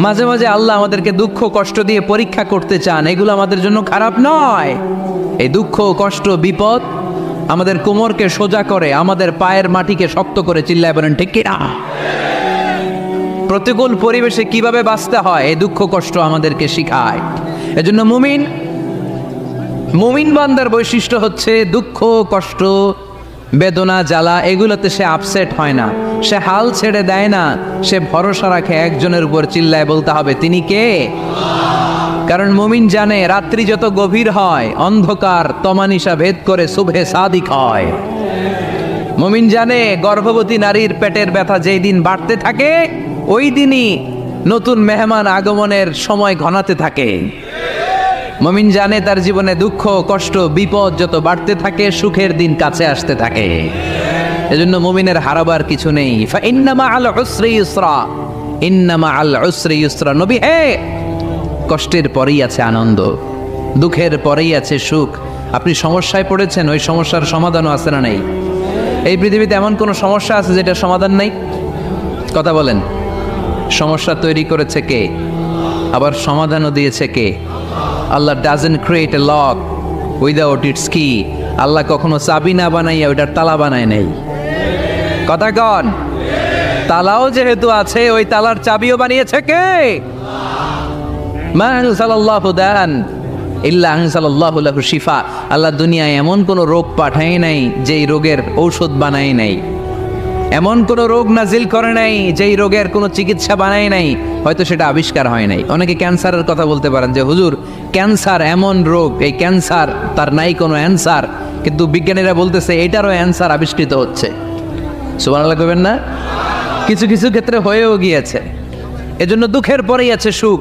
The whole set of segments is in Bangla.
মাঝে মাঝে আল্লাহ আমাদেরকে দুঃখ কষ্ট দিয়ে পরীক্ষা করতে চান, এগুলো আমাদের জন্য খারাপ নয়। এই দুঃখ কষ্ট বিপদ আমাদের কোমরকে সোজা করে, আমাদের পায়ের মাটিকে শক্ত করে, চিল্লায় বলেন ঠিক কি না? প্রতিকূল পরিবেশে কিভাবে বাঁচতে হয় এই দুঃখ কষ্ট আমাদেরকে শিখায়। এজন্য মুমিন বান্দার বৈশিষ্ট্য হচ্ছে দুঃখ কষ্ট বেদনা জ্বালা এগুলোতে সে আপসেট হয় না, সে হাল ছেড়ে দেয় না, সে ভরসা রাখে একজনের উপর, চিল্লায় বলতে হবে তিনি কে? কারণ মুমিন জানে রাত্রি যত গভীর হয় অন্ধকার তমানিসা ভেদ করে সুবহে সাদিক হয়। মুমিন জানে গর্ভবতী নারীর পেটের ব্যথা যেই দিন বাড়তে থাকে ওই দিনই নতুন মেহমান আগমনের সময় ঘনাতে থাকে। মুমিন জানে তার জীবনে দুঃখ কষ্ট বিপদ যত বাড়তে থাকে সুখের দিন কাছে আসতে থাকে। এজন্য মুমিনের হারাবার কিছু নেই। ইন্না মাআল উসরি ইউসরা, ইন্না মাআল উসরি ইউসরা। নবী হে, কষ্টের পরেই আছে আনন্দ, দুঃখের পরেই আছে সুখ। আপনি সমস্যায় পড়েছেন, ওই সমস্যার সমাধানও আছে না নেই? এই পৃথিবীতে এমন কোনো সমস্যা আছে যেটার সমাধান নেই? কথা বলেন। সমস্যা তৈরি করেছে কে? আবার সমাধানও দিয়েছে কে? Allah doesn't create a lock without its key. Allah কখনো চাবি না বানাইয়া ওইটার তালা বানায় নেই। কথা কন। তালাও যেহেতু আছে ওই তালার চাবিও বানিয়েছে কে? মা আনজালাল্লাহু দান ইল্লা আনজালাল্লাহু লাহু শিফা। আল্লাহ দুনিয়ায় এমন কোন রোগ পাঠায় নাই যেই রোগের ঔষধ বানায় নাই, এমন কোন রোগ নাজিল করে নাই যেই রোগের কোনো চিকিৎসা বানায় নাই, হয়তো সেটা আবিষ্কার হয় নাই। অনেকে ক্যান্সারের কথা বলতে পারেন যে হুজুর ক্যান্সার এমন রোগ, এই ক্যান্সার তার নাই কোনো অ্যান্সার, কিন্তু বিজ্ঞানীরা বলতেছে এটারও অ্যান্সার আবিষ্কৃত হচ্ছে। সুবহানাল্লাহ কইবেন না? কিছু কিছু ক্ষেত্রে হয়েও গিয়েছে। এজন্য দুঃখের পরেই আছে সুখ,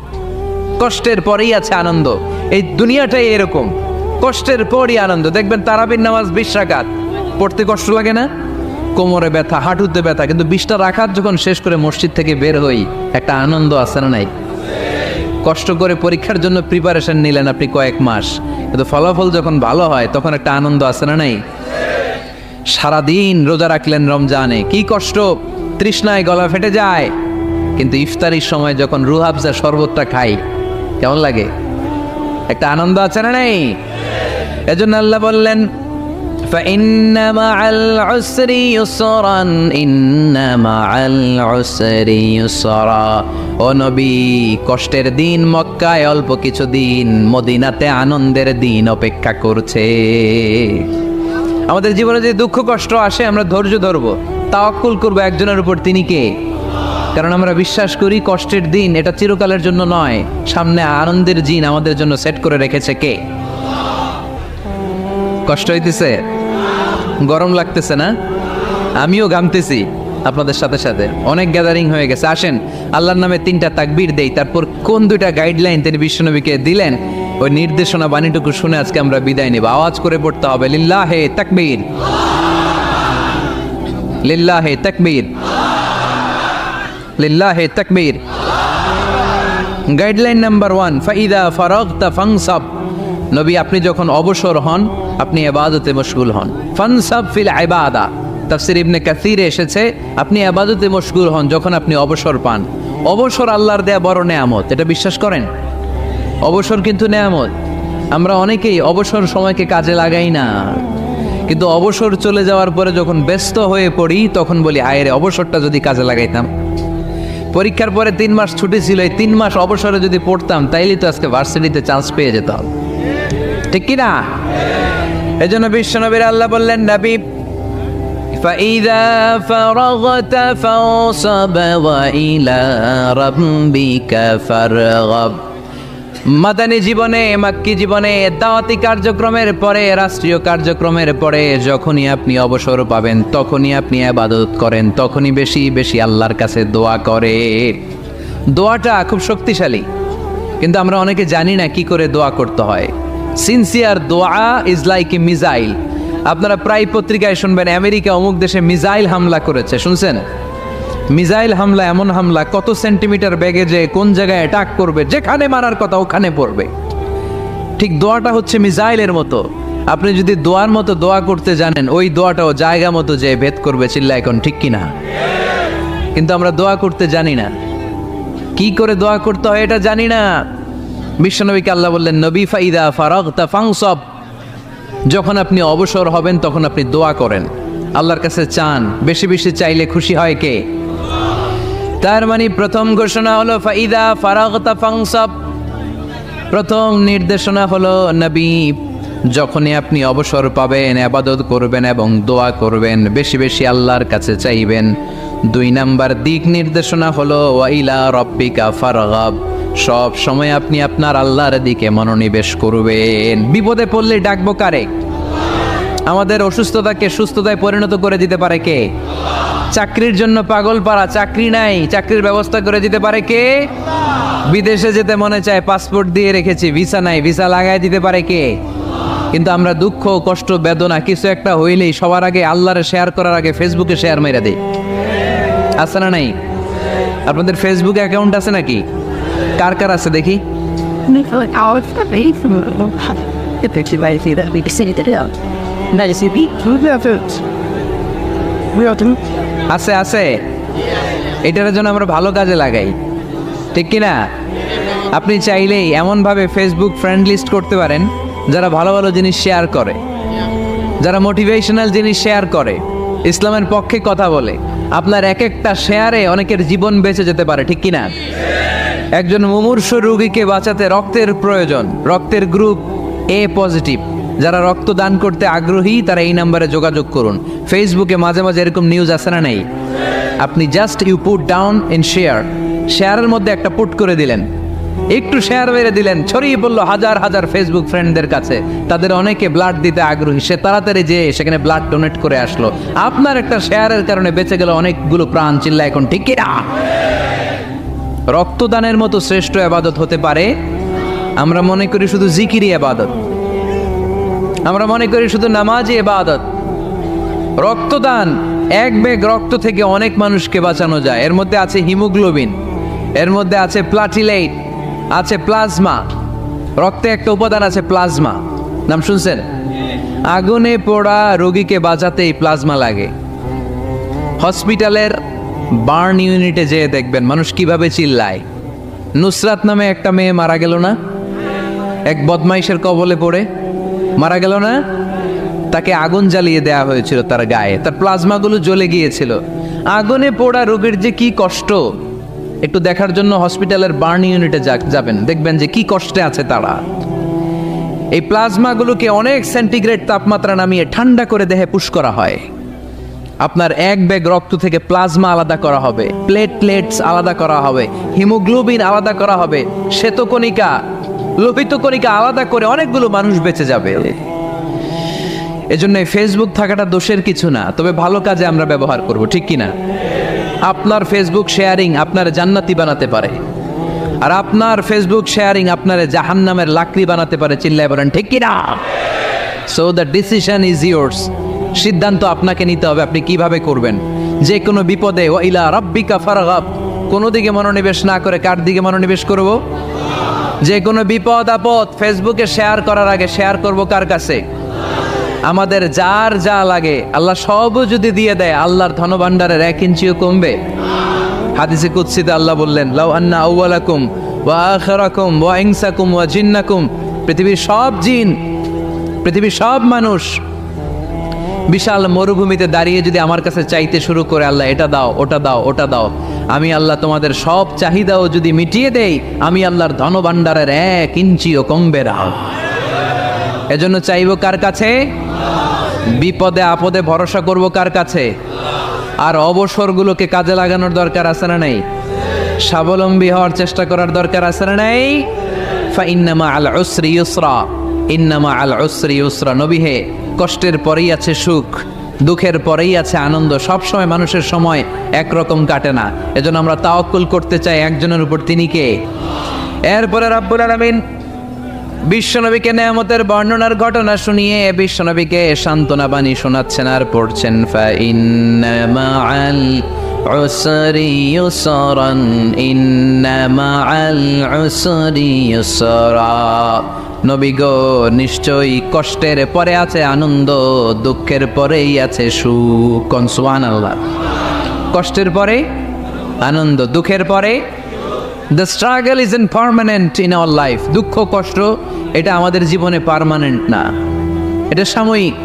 কষ্টের পরেই আছে আনন্দ। এই দুনিয়াটাই এরকম, কষ্টের পরই আনন্দ। দেখবেন তারাবির নামাজ 20 রাকাত পড়তে কষ্ট লাগে না? কোমরে ব্যথা, হাঁটুতে ব্যথা, কিন্তু 20টা রাকাত যখন শেষ করে মসজিদ থেকে বের হই একটা আনন্দ আছে না নাই? কষ্ট করে পরীক্ষার জন্য প্রিপারেশন নিলেন আপনি কয়েক মাস, কিন্তু ফলাফল যখন ভালো হয় তখন একটা আনন্দ আছে না নাই? সারাদিন রোজা রাখলেন রমজানে, কি কষ্ট, তৃষ্ণায় গলা ফেটে যায়, কিন্তু ইফতারির সময় যখন রুহ আফজা শরবতটা খাই কেমন লাগে? একটা আনন্দ আছে না নাই? এজন্য আল্লাহ বললেন فإن مع العسر يسرا إن مع العسر يسرا। ও নবী, কষ্টের দিন মক্কায় অল্প কিছু দিন, মদিনাতে আনন্দের দিন অপেক্ষা করছে। আমাদের জীবনে যে দুঃখ কষ্ট আসে আমরা ধৈর্য ধরবো, তাওয়াক্কুল করবো একজনের উপর, তিনি কে? কারণ আমরা বিশ্বাস করি কষ্টের দিন এটা চিরকালের জন্য নয়, সামনে আনন্দের দিন আমাদের জন্য সেট করে রেখেছে কে? কষ্ট হইতেছে, গরম লাগতেছে না? আমিও ঘামতেছি আপনাদের সাথে সাথে। অনেক গ্যাদারিং হয়ে গেছে, আসেন আল্লাহর নামে 3টা তাকবীর দেই, তারপর কোন 2টা গাইডলাইন তিনি বিশ্বনবীকে দিলেন ওই নির্দেশনা বাণীটুকু শুনে আজকে আমরা বিদায় নেব। আওয়াজ করে পড়তে হবে লিল্লাহে তাকবীর, লিল্লাহে তাকবীর, লিল্লাহে তাকবীর। গাইডলাইন নাম্বার 1, ফাইদা ফারাগতা ফানসাব। নবী আপনি যখন অবসর হন আপনি ইবাদতে মশগুল হন। ফানসাব ফিল ইবাদা, তাফসীর ইবনে কাসিরে এসেছে আপনি ইবাদতে মশগুল হন যখন আপনি অবসর পান। অবসর আল্লাহর দেয়া বড় নেয়ামত, এটা বিশ্বাস করেন? অবসর কিন্তু নেয়ামত। আমরা অনেকেই অবসর সময়কে কাজে লাগাই না, কিন্তু অবসর চলে যাওয়ার পরে যখন ব্যস্ত হয়ে পড়ি তখন বলি হায় রে, অবসরটা যদি কাজে লাগাইতাম। পরীক্ষার পরে 3 মাস ছুটি ছিল, এই 3 মাস অবসরে যদি পড়তাম তাইলে তো আজকে ভার্সিটিতে চান্স পেয়ে যেতাম, ঠিক কি না? এজন্য বিশ্বনবীর আল্লাহ বললেন নবী ফাইদা ফারাগতা ফানসাব ওয়া ইলা রাব্বিকা ফারগাব। মাদানী জীবনে, মাক্কি জীবনে, দাওয়াতি কার্যক্রমের পরে, রাষ্ট্রীয় কার্যক্রমের পরে যখনই আপনি অবসর পাবেন তখনই আপনি ইবাদত করেন, তখনই বেশি বেশি আল্লাহর কাছে দোয়া করে। দোয়াটা খুব শক্তিশালী, কিন্তু আমরা অনেকে জানি না কি করে দোয়া করতে হয়। সিনসিয়ার দোয়া ইজ লাইক এ মিসাইল। আপনারা প্রায় পত্রিকায় শুনবেন আমেরিকা অমুক দেশে মিসাইল হামলা করেছে, শুনছেন? মিসাইল হামলা এমন হামলা কত সেন্টিমিটার বেগে যে কোন জায়গায় অ্যাটাক করবে, যেখানে মারার কথা ওখানে পড়বে। ঠিক দোয়াটা হচ্ছে মিসাইলের মতো। আপনি যদি দোয়ার মতো দোয়া করতে জানেন ওই দোয়াটাও জায়গা মতো যে ভেদ করবে, চিল্লা এখন ঠিক কিনা? কিন্তু আমরা দোয়া করতে জানি না। কি করে দোয়া করতে হয় এটা জানি না। বিশ্বনবীকে আল্লাহ বললেন, নবী ফাইদা ফারাগতা ফানসব, যখন আপনি অবসর হবেন তখন আপনি দোয়া করেন, আল্লাহর কাছে চান। বেশি বেশি চাইলে খুশি হয় কে? তার মানে প্রথম ঘোষণা হলো ফাইদা ফারাগতা ফানসব, প্রথম নির্দেশনা হলো নবী যখনই আপনি অবসর পাবেন ইবাদত করবেন এবং দোয়া করবেন, বেশি বেশি আল্লাহর কাছে চাইবেন। 2 নাম্বার দিক নির্দেশনা হলো ওয়াইলা রব্বিকা ফারগাব, সব সময় আপনি আপনার আল্লাহর দিকে মনোনিবেশ করবেন। বিপদে পড়লে ডাকবো কারে? আমাদের অসুস্থতাকে সুস্থতায় পরিণত করে দিতে পারে কে? চাকরির জন্য পাগল পারা, চাকরি নাই, চাকরির ব্যবস্থা করে দিতে পারে কে? বিদেশে যেতে মনে চায়, পাসপোর্ট দিয়ে রেখেছি, ভিসা নাই, ভিসা লাগাই দিতে পারে কে? কিন্তু আমরা দুঃখ কষ্ট বেদনা কিছু একটা হইলেই সবার আগে আল্লাহরে শেয়ার করার আগে ফেসবুকে শেয়ার মেরে দেই। আছে না নাই? আপনাদের ফেসবুক অ্যাকাউন্ট আছে নাকি? কার কার আছে দেখি? আছে আছে, এটার জন্য আমরা ভালো কাজে লাগাই, ঠিক কিনা? আপনি চাইলেই এমনভাবে ফেসবুক ফ্রেন্ড লিস্ট করতে পারেন যারা ভালো ভালো জিনিস শেয়ার করে, যারা মোটিভেশনাল জিনিস শেয়ার করে, ইসলামের পক্ষে কথা বলে। আপনার এক একটা শেয়ারে অনেকের জীবন বেঁচে যেতে পারে, ঠিক কিনা? একজন মুমূর্ষ রোগীকে বাঁচাতে রক্তের প্রয়োজন, রক্তের গ্রুপ এ পজিটিভ, যারা রক্ত দান করতে আগ্রহী তারা এই নাম্বারে যোগাযোগ করুন। ফেসবুকে মাঝে মাঝে এরকম নিউজ আসে না নাই? আপনি just you put down in share, শেয়ারের মধ্যে একটা পুট করে দিলেন, একটু শেয়ার মেরে দিলেন, ছড়িয়ে পড়লো হাজার হাজার ফেসবুক ফ্রেন্ডদের কাছে। তাদের অনেকে ব্লাড দিতে আগ্রহী, সে তাড়াতাড়ি যেয়ে সেখানে ব্লাড ডোনেট করে আসলো। আপনার একটা শেয়ারের কারণে বেঁচে গেল অনেকগুলো প্রাণ। চিল্লা এখন ঠিক কিনা? রক্তদানের মতো শ্রেষ্ঠ ইবাদত হতে পারে? আমরা মনে করি শুধু জিকিরি ইবাদত, আমরা মনে করি শুধু নামাজি ইবাদত। রক্তদান, এক ব্যাগ রক্ত থেকে অনেক মানুষকে বাঁচানো যায়। এর মধ্যে আছে হিমোগ্লোবিন, এর মধ্যে আছে প্লাটিলেট, আছে প্লাজমা। রক্তে একটা উপাদান আছে প্লাজমা, নাম শুনছেন? আগুনে পোড়া রোগীকে বাঁচাতে এই প্লাজমা লাগে। হসপিটালের বার্ন ইউনিটে যেয়ে দেখবেন মানুষ কিভাবে চিল্লায়। নুসরাত নামে একটা মেয়ে মারা গেল না, এক বদমাইশের কবলে পড়ে মারা গেল না? তাকে আগুন জ্বালিয়ে দেয়া হয়েছিল তার গায়ে, তার প্লাজমাগুলো জ্বলে গিয়েছিল। আগুনে পোড়া রোগীর যে কি কষ্ট, একটু দেখার জন্য হসপিটালের বার্ন ইউনিটে যাবেন, দেখবেন যে কি কষ্টে আছে তারা। এই প্লাজমাগুলোকে অনেক সেন্টিগ্রেড তাপমাত্রা নামিয়ে ঠান্ডা করে দেহে পুশ করা হয়। আপনার এক ব্যাগ রক্ত থেকে প্লাজমা আলাদা করা হবে, প্লেটলেটস আলাদা করা হবে, হিমোগ্লোবিন আলাদা করা হবে, শ্বেতকণিকা, লোহিত কণিকা আলাদা করে অনেকগুলো মানুষ বেঁচে যাবে। এজন্য ফেসবুক থাকাটা দোষের কিছু না, তবে ভালো কাজে আমরা ব্যবহার করব, ঠিক কিনা? আপনার ফেসবুক শেয়ারিং আপনার জান্নাতি বানাতে পারে, আর আপনার ফেসবুক শেয়ারিং আপনার জাহান্নামের লাকড়ি বানাতে পারে। চিল্লায় বলেন ঠিক কিনা? So the decision is yours, সিদ্ধান্ত আপনাকে নিতে হবে আপনি কিভাবে করবেন। যে কোনো বিপদে ওয়াইলা রাব্বিকা ফারগাব, কোনো দিকে মনোনিবেশ না করে কার দিকে মনোনিবেশ করব? যে কোনো বিপদ আপদ ফেসবুকে শেয়ার করার আগে শেয়ার করব কার কাছে? আমাদের যার যা লাগে আল্লাহ সবও যদি দিয়ে দেয়, আল্লাহর ধনভাণ্ডারের 1 ইঞ্চিও কমবে? হাদিসে কুদসিতে আল্লাহ বললেন, লাউ আন্না আউওয়ালাকুম ওয়া আখিরাকুম ওয়া ইনসাকুম ওয়া জিন্নাকুম, পৃথিবীর সব জিন, পৃথিবীর সব মানুষ বিশাল মরুভূমিতে দাঁড়িয়ে যদি আমার কাছে চাইতে শুরু করে, আল্লাহ এটা দাও, ওটা দাও, ওটা দাও, আমি আল্লাহ তোমাদের সব চাহিদাও যদি মিটিয়ে দেই, আমি আল্লাহর ধনভাণ্ডারের 1 ইঞ্চিও কমবে না। এজন্য চাইবো কার কাছে? বিপদে আপদে ভরসা করব কার কাছে? আর অবসরগুলোকে কাজে লাগানোর দরকার আছে না নাই? স্বাবলম্বী হওয়ার চেষ্টা করার দরকার আছে না নাই? ফাইন্না মাআল উসরি ইউসরা, ইন্না মাআল উসরি ইউসরা। নবী হে, কষ্টের পরেই আছে সুখ, দুঃখের পরেই আছে আনন্দ। সব সময় মানুষের সময় একরকম কাটে না। এজন্য আমরা তাওয়াক্কুল করতে চাই একজনের উপর, তিনি কে? এরপরে রাব্বুল আলামিন বিশ্বনবীকে নেয়ামতের বর্ণনার ঘটনা শুনিয়ে বিশ্বনবীকে সান্ত্বনা বাণী শোনাচ্ছেন আর পড়ছেন, ফাইন্না মাআল উসরি ইউসরান, ইন্না মাআল উসরি ইউসরা। নবী গো, নিশ্চয়ই কষ্টের পরে আছে আনন্দ, দুঃখের পরেই আছে সুখ। কোন? সুবহানাল্লাহ। কষ্টের পরে আনন্দ, দুঃখের পরে the struggle is permanent in our life. দুঃখ কষ্ট এটা আমাদের জীবনে পার্মানেন্ট না, এটা সাময়িক।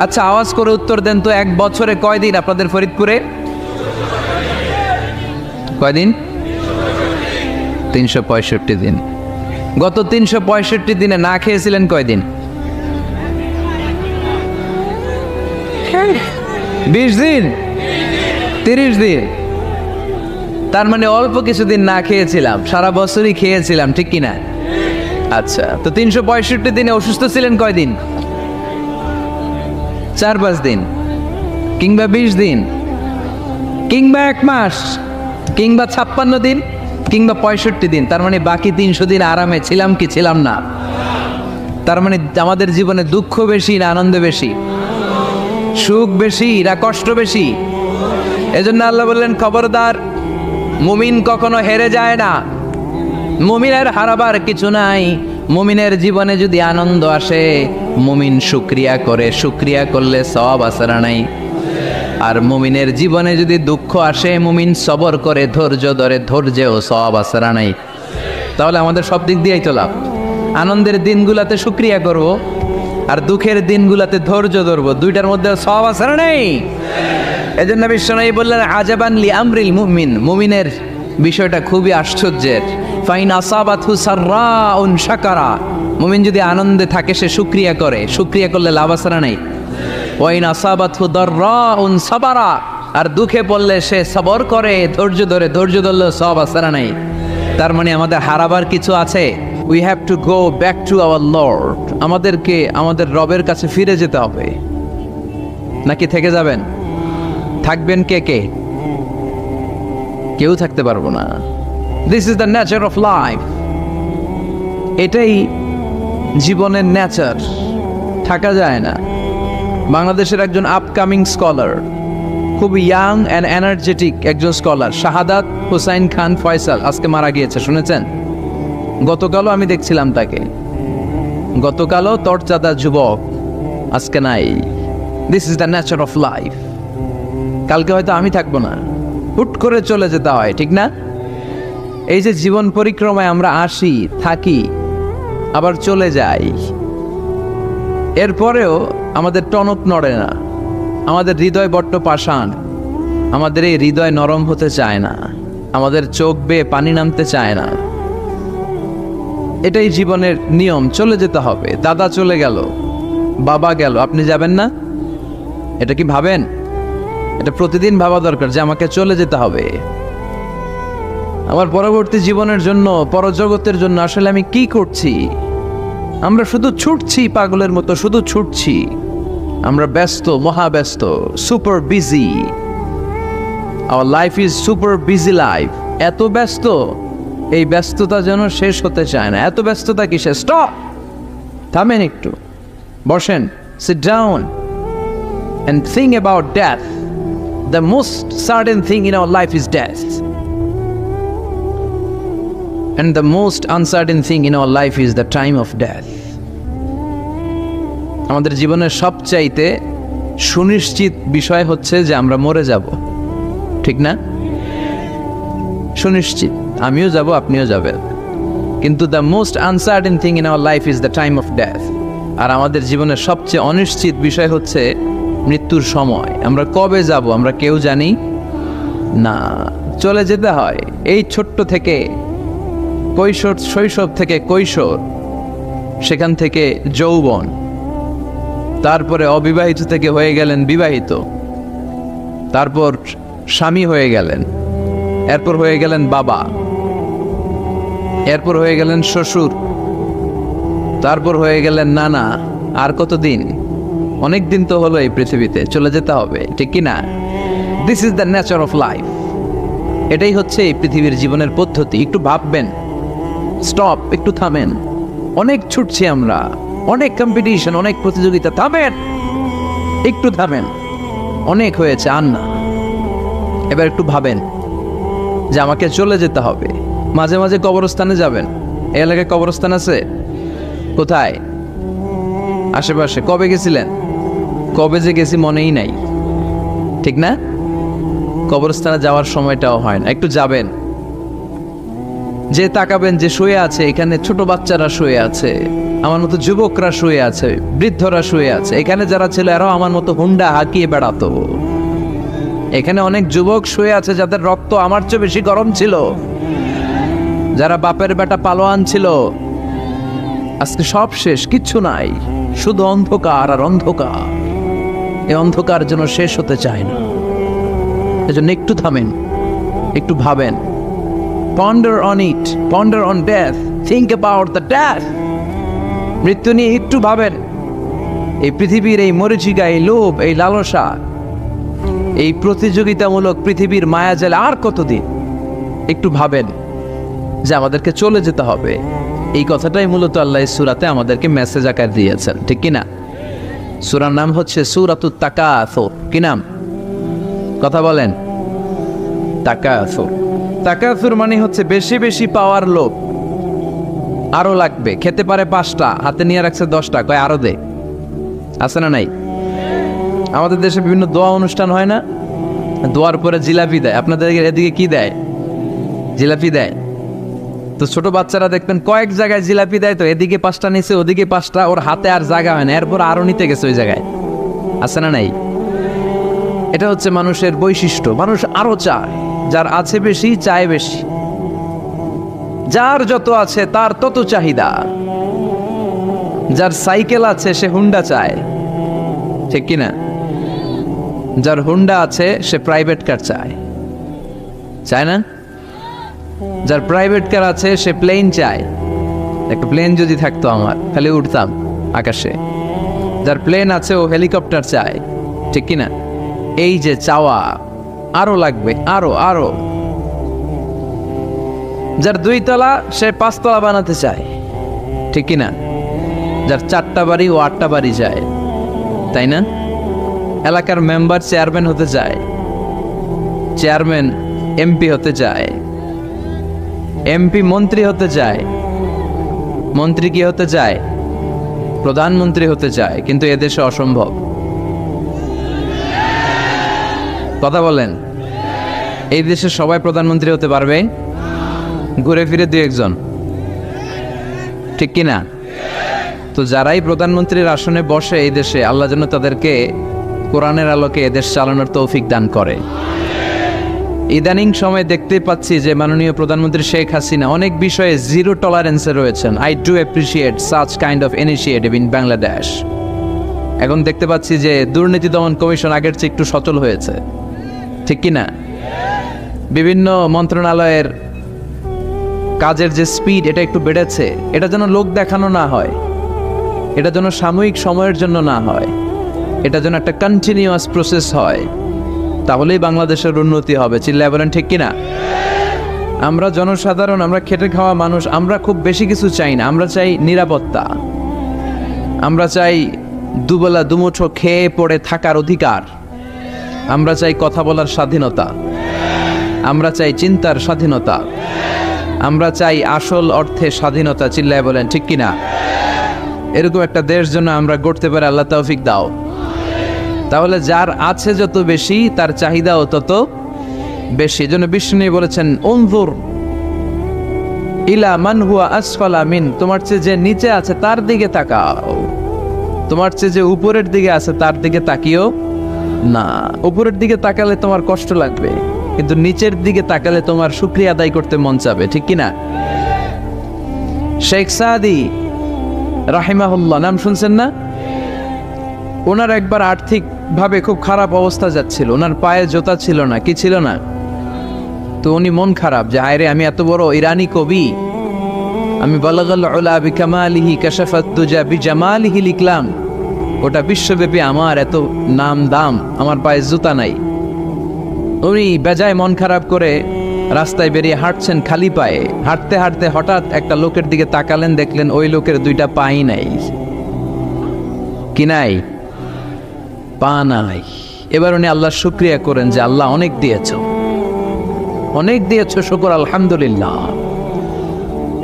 আচ্ছা, আওয়াজ করে উত্তর দেন তো, এক বছরে কয়দিন আপনাদের ফরিদপুরে? কয়দিন? 365 দিন। গত 365 দিনে না খেয়েছিলেন কয়দিন? 20 দিন, 30 দিন। তার মানে অল্প কিছুদিন না খেয়েছিলাম, সারা বছরই খেয়েছিলাম, ঠিক কিনা? আচ্ছা, তো 365 দিনে অসুস্থ ছিলেন কয়দিন? 4-5 দিন, কিংবা 20 দিন, কিংবা 1 মাস, কিংবা 56 দিন, কিংবা 65 দিন। তার মানে বাকি 300 দিন আরামে ছিলাম কি ছিলাম না? তার মানে আমাদের জীবনে দুঃখ বেশি না আনন্দ বেশি? সুখ বেশি না কষ্ট বেশি? এজন্য আল্লাহ বললেন, খবরদার, মুমিন কখনো হেরে যায় না, মুমিনের হারাবার কিছু নাই। মুমিনের জীবনে যদি আনন্দ আসে, মুমিন শুকরিয়া করে, শুকরিয়া করলে সওয়াব আছে না নাই? আর মুমিনের জীবনে যদি দুঃখ আসে, মুমিন সবর করে, ধৈর্য ধরে, ধৈর্যেও সওয়াব আছে না নাই? তাহলে আমাদের সব দিক দিয়েই তো লাভ। আনন্দের দিনগুলাতে শুকরিয়া করব, আর দুঃখের দিনগুলাতে ধৈর্য ধরবো, দুইটার মধ্যে সওয়াব আছে না নাই? এজন্য বিশ্বনবী বললেন, আজাবান লি আমরিল মুমিন, মুমিনের বিষয়টা খুবই আশ্চর্যের। ফাইন আসাবাতহু সাররাউন শাকারা, মুমিন যদি আনন্দে থাকে সে শুকরিয়া করে, শুকরিয়া করলে লাভ আছে না নাই? ওয়াইন আসাবাতহু দাররাউন সাবারা, আর দুঃখে পড়লে সে সবর করে, ধৈর্য ধরে, ধৈর্য ধরলে সওয়াব আছে না নাই? তার মানে আমাদের হারাবার কিছু আছে। We have to go back to our Lord. আমাদেরকে আমাদের রবের কাছে ফিরে যেতে হবে। নাকি থেকে যাবেন? থাকবেন কে কে? কেউ থাকতে পারবো না। This is the nature of life. এটাই জীবনের নেচার, থাকা যায় না। বাংলাদেশের একজন আপকামিং স্কলার, খুব ইয়াং অ্যান্ড এনার্জেটিক একজন স্কলার, শাহাদাত হুসাইন খান ফয়সাল, আজকে মারা গিয়েছে, শুনেছেন? গতকালও আমি দেখছিলাম তাকে, গতকালও তরচাদা যুবক, আজকে নাই। This is the nature of life. কালকে হয়তো আমি থাকবো না, হুট করে চলে যেতে হয়, ঠিক না? এই যে জীবন পরিক্রমায় আমরা আসি, থাকি, আবার চলে যাই, এরপরেও আমাদের টনক নড়ে না, আমাদের হৃদয় বড্ড পাষাণ, আমাদের এই হৃদয় নরম হতে চায় না, আমাদের চোখ বেয়ে পানি নামতে চায় না। এটাই জীবনের নিয়ম, চলে যেতে হবে। দাদা চলে গেল, বাবা গেল, আপনি যাবেন না? এটা কি ভাবেন? এটা প্রতিদিন ভাবা দরকার যে আমাকে চলে যেতে হবে। আমার পরবর্তী জীবনের জন্য, পরজগতের জন্য আসলে আমি কি করছি? আমরা শুধু ছুটছি, পাগলের মতো শুধু ছুটছি। আমরা ব্যস্ত, মহাব্যস্ত, super busy. Our life is super busy life. এত ব্যস্ত, এই ব্যস্ততা যেন শেষ হতে চায় না। এত ব্যস্ততা কিসে? স্টপ, থামেন একটু, বসেন, sit down and think about death. The most certain thing in our life is death, and the most uncertain thing in our life is the time of death. আমাদের জীবনের সবচাইতে সুনিশ্চিত বিষয় হচ্ছে যে আমরা মরে যাব, ঠিক না? সুনিশ্চিত, আমিও যাব, আপনিও যাবেন। কিন্তু the most uncertain thing in our life is the time of death. আর আমাদের জীবনের সবচেয়ে অনিশ্চিত বিষয় হচ্ছে মৃত্যুর সময়। আমরা কবে যাব আমরা কেউ জানি না। চলে যেতে হয় এই ছোট্ট থেকে, কৈশোর, শৈশব থেকে কৈশোর, সেখান থেকে যৌবন, তারপরে অবিবাহিত থেকে হয়ে গেলেন বিবাহিত, তারপর স্বামী হয়ে গেলেন, এরপর হয়ে গেলেন বাবা, এরপর হয়ে গেলেন শ্বশুর, তারপর হয়ে গেলেন নানা। আর কতদিন? অনেক দিন তো হলো এই পৃথিবীতে, চলে যেতে হবে, ঠিক কি না? This is the nature of life. এটাই হচ্ছে এই পৃথিবীর জীবনের পদ্ধতি। একটু ভাববেন, স্টপ, একটু থামেন। অনেক ছুটছি আমরা, অনেক কম্পিটিশন, অনেক প্রতিযোগিতা, থামেন, একটু থামেন, অনেক হয়েছে, আর না। এবার একটু ভাবেন যে আমাকে চলে যেতে হবে। মাঝে মাঝে কবরস্থানে যাবেন। এই এলাকায় কবরস্থান আছে? কোথায়? আশেপাশে। কবে গেছিলেন? কবে যে গেছি মনেই নাই, ঠিক না? কবরস্থানে যাওয়ার সময়টাও হয় না। একটু যাবেন, যে তাকাবেন যে শুয়ে আছে, এখানে ছোট বাচ্চারা শুয়ে আছে, আমার মতো যুবকরা শুয়ে আছে, বৃদ্ধরা শুয়ে আছে। এখানে যারা ছিল এরাও আমার মতো হুন্ডা হাঁকিয়ে বেড়াতো। এখানে অনেক যুবক শুয়ে আছে যাদের রক্ত আমার চেয়ে বেশি গরম ছিল, যারা বাপের বেটা পালোয়ান ছিল। আজকে সব শেষ, কিচ্ছু নাই, শুধু অন্ধকার আর অন্ধকার। এই অন্ধকার যেন শেষ হতে চায় না। এজন্য একটু থামেন, একটু ভাবেন। Ponder on it, ponder on death, think about the death. মৃত্যু নিয়ে একটু ভাবেন। এই পৃথিবীর এই মরীচিকা, এই লোভ, এই লালসা, এই প্রতিযোগিতামূলক পৃথিবীর মায়াজালে আর কতদিন? একটু ভাবেন যে আমাদেরকে চলে যেতে হবে। এই কথাটাই মূলত আল্লাহ সূরাতে আমাদেরকে মেসেজ আকার দিয়েছেন, ঠিক কিনা? সূরার নাম হচ্ছে সূরাতুত তাকাসুর। কি নাম? কথা বলেন। তাকাসুর। তাকাসুর মানে হচ্ছে বেশি বেশি পাওয়ার লোভ। আরো লাগবে, খেতে পারে 5টা, হাতে নিয়ে রাখছে 10টা, কয় আরো দে। আছে না নাই? আমাদের দেশে বিভিন্ন দোয়া অনুষ্ঠান হয় না? দোয়ার পরে জিলাপি দেয়। আপনাদের এদিকে কি দেয়? জিলাপি দেয়। তো ছোট বাচ্চারা দেখবেন কয়েক জায়গায় জিলাপি দেয়, তো এদিকে 5টা নিচে, ওদিকে 5টা, ওর হাতে আর জায়গা হয় না, এরপর আরো নিতে গেছে ওই জায়গায়। আছে না নাই? এটা হচ্ছে মানুষের বৈশিষ্ট্য। মানুষ আরো চায়, যার আছে বেশি চায় বেশি। যার যত আছে তার তত চাহিদা। যার সাইকেল আছে সে হুন্ডা চায়, ঠিক কিনা? যার হুন্ডা আছে সে প্রাইভেট কার চায়, চায় না? যার প্রাইভেট কার আছে সে প্লেন চায়। একটা প্লেন যদি থাকতো আমার, খালি উঠতাম আকাশে। যার প্লেন আছে ও হেলিকপ্টার চায়, ঠিক কিনা? এই যে চাওয়া, আরো লাগবে, আরো আরো। যার 2 তলা সে 5 তলা বানাতে চায়, ঠিক কিনা? যার 4টা বাড়ি ও 8টা বাড়ি চায়, তাই না? এলাকার মেম্বার চেয়ারম্যান হতে চায়, চেয়ারম্যান এমপি হতে চায়, এমপি মন্ত্রী হতে চায়, মন্ত্রী কি হতে চায়? প্রধানমন্ত্রী হতে চায়। কিন্তু এদেশে অসম্ভব। কথা বলেন। এই দেশে সবাই প্রধানমন্ত্রী হতে পারবে? ঘুরে ফিরে 2-1 জন, ঠিক কিনা? তো যারাই প্রধানমন্ত্রীর আসনে বসে এই দেশে, আল্লাহ যেন তাদেরকে কোরআনের আলোকে এদেশ চালানোর তৌফিক দান করে। ইদানিং সময় দেখতে পাচ্ছি যে মাননীয় প্রধানমন্ত্রী শেখ হাসিনা অনেক বিষয়ে জিরো টলারেন্সে রয়েছেন। I do appreciate such kind of initiative in Bangladesh. এখন দেখতে পাচ্ছি যে দুর্নীতি দমন কমিশন আগের চেয়ে একটু সচল হয়েছে, ঠিক কিনা? বিভিন্ন মন্ত্রণালয়ের কাজের যে স্পিড, এটা একটু বেড়েছে। এটা যেন লোক দেখানো না হয়, এটা যেন সাময়িক সময়ের জন্য না হয়, এটা যেন একটা কন্টিনিউয়াস প্রসেস হয়। তাহলেই বাংলাদেশের উন্নতি হবে। চিল্লায় বলেন, ঠিক কিনা? আমরা জনসাধারণ, আমরা খেটে খাওয়া মানুষ, আমরা খুব বেশি কিছু চাই না। আমরা চাই নিরাপত্তা, আমরা চাই দুবেলা দুমুঠো খেয়ে পড়ে থাকার অধিকার, আমরা চাই কথা বলার স্বাধীনতা, আমরা চাই চিন্তার স্বাধীনতা, আমরা চাই আসল অর্থে স্বাধীনতা। চিল্লায় বলেন, ঠিক কিনা? এরকম একটা দেশ জন্য আমরা গড়তে পারি, আল্লাহ তৌফিক দাও। তাহলে যার আছে যত বেশি, তার চাহিদাও তত বেশি। এজন্য বিষ্ণু বলেছেন, উনজুর ইলা মান হুয়া আসফালা মিন, তোমার চেয়ে যে নিচে আছে তার দিকে তাকাও, তোমার চেয়ে যে উপরের দিকে আছে তার দিকে তাকিও না। উপরের দিকে তাকালে তোমার কষ্ট লাগবে, কিন্তু নিচের দিকে তাকালে তোমার শুকরিয়া আদায় করতে মন চাবে, ঠিক কিনা? শেখ সাদি রাহিমাহুল্লাহ, নাম শুনছেন না? ওনার একবার আর্থিক ভাবে খুব খারাপ অবস্থা যাচ্ছিল, ওনার পায়ে জোতা ছিল না, কি ছিল না? তো উনি মন খারাপ যে হায়রে, আমি এত বড় ইরানি কবি, আমি বালাগাল উলা বিকামালিহি কাশাফাত দুজা বিজামালিহি লিখলাম, ওটা বিশ্বব্যাপী আমার এত নাম দাম, আমার পায়ে জুতা নাই। উনি বেজায় মন খারাপ করে রাস্তায় বেরিয়ে হাঁটছেন খালি পায়ে। হাঁটতে হাঁটতে হঠাৎ একটা লোকের দিকে তাকালেন, দেখলেন ওই লোকের 2টা পাই নাই। কি নাই? পা নাই। এবার উনি আল্লাহর শুকরিয়া করেন যে আল্লাহ অনেক দিয়েছ, অনেক দিয়েছ, শুকর আলহামদুলিল্লাহ।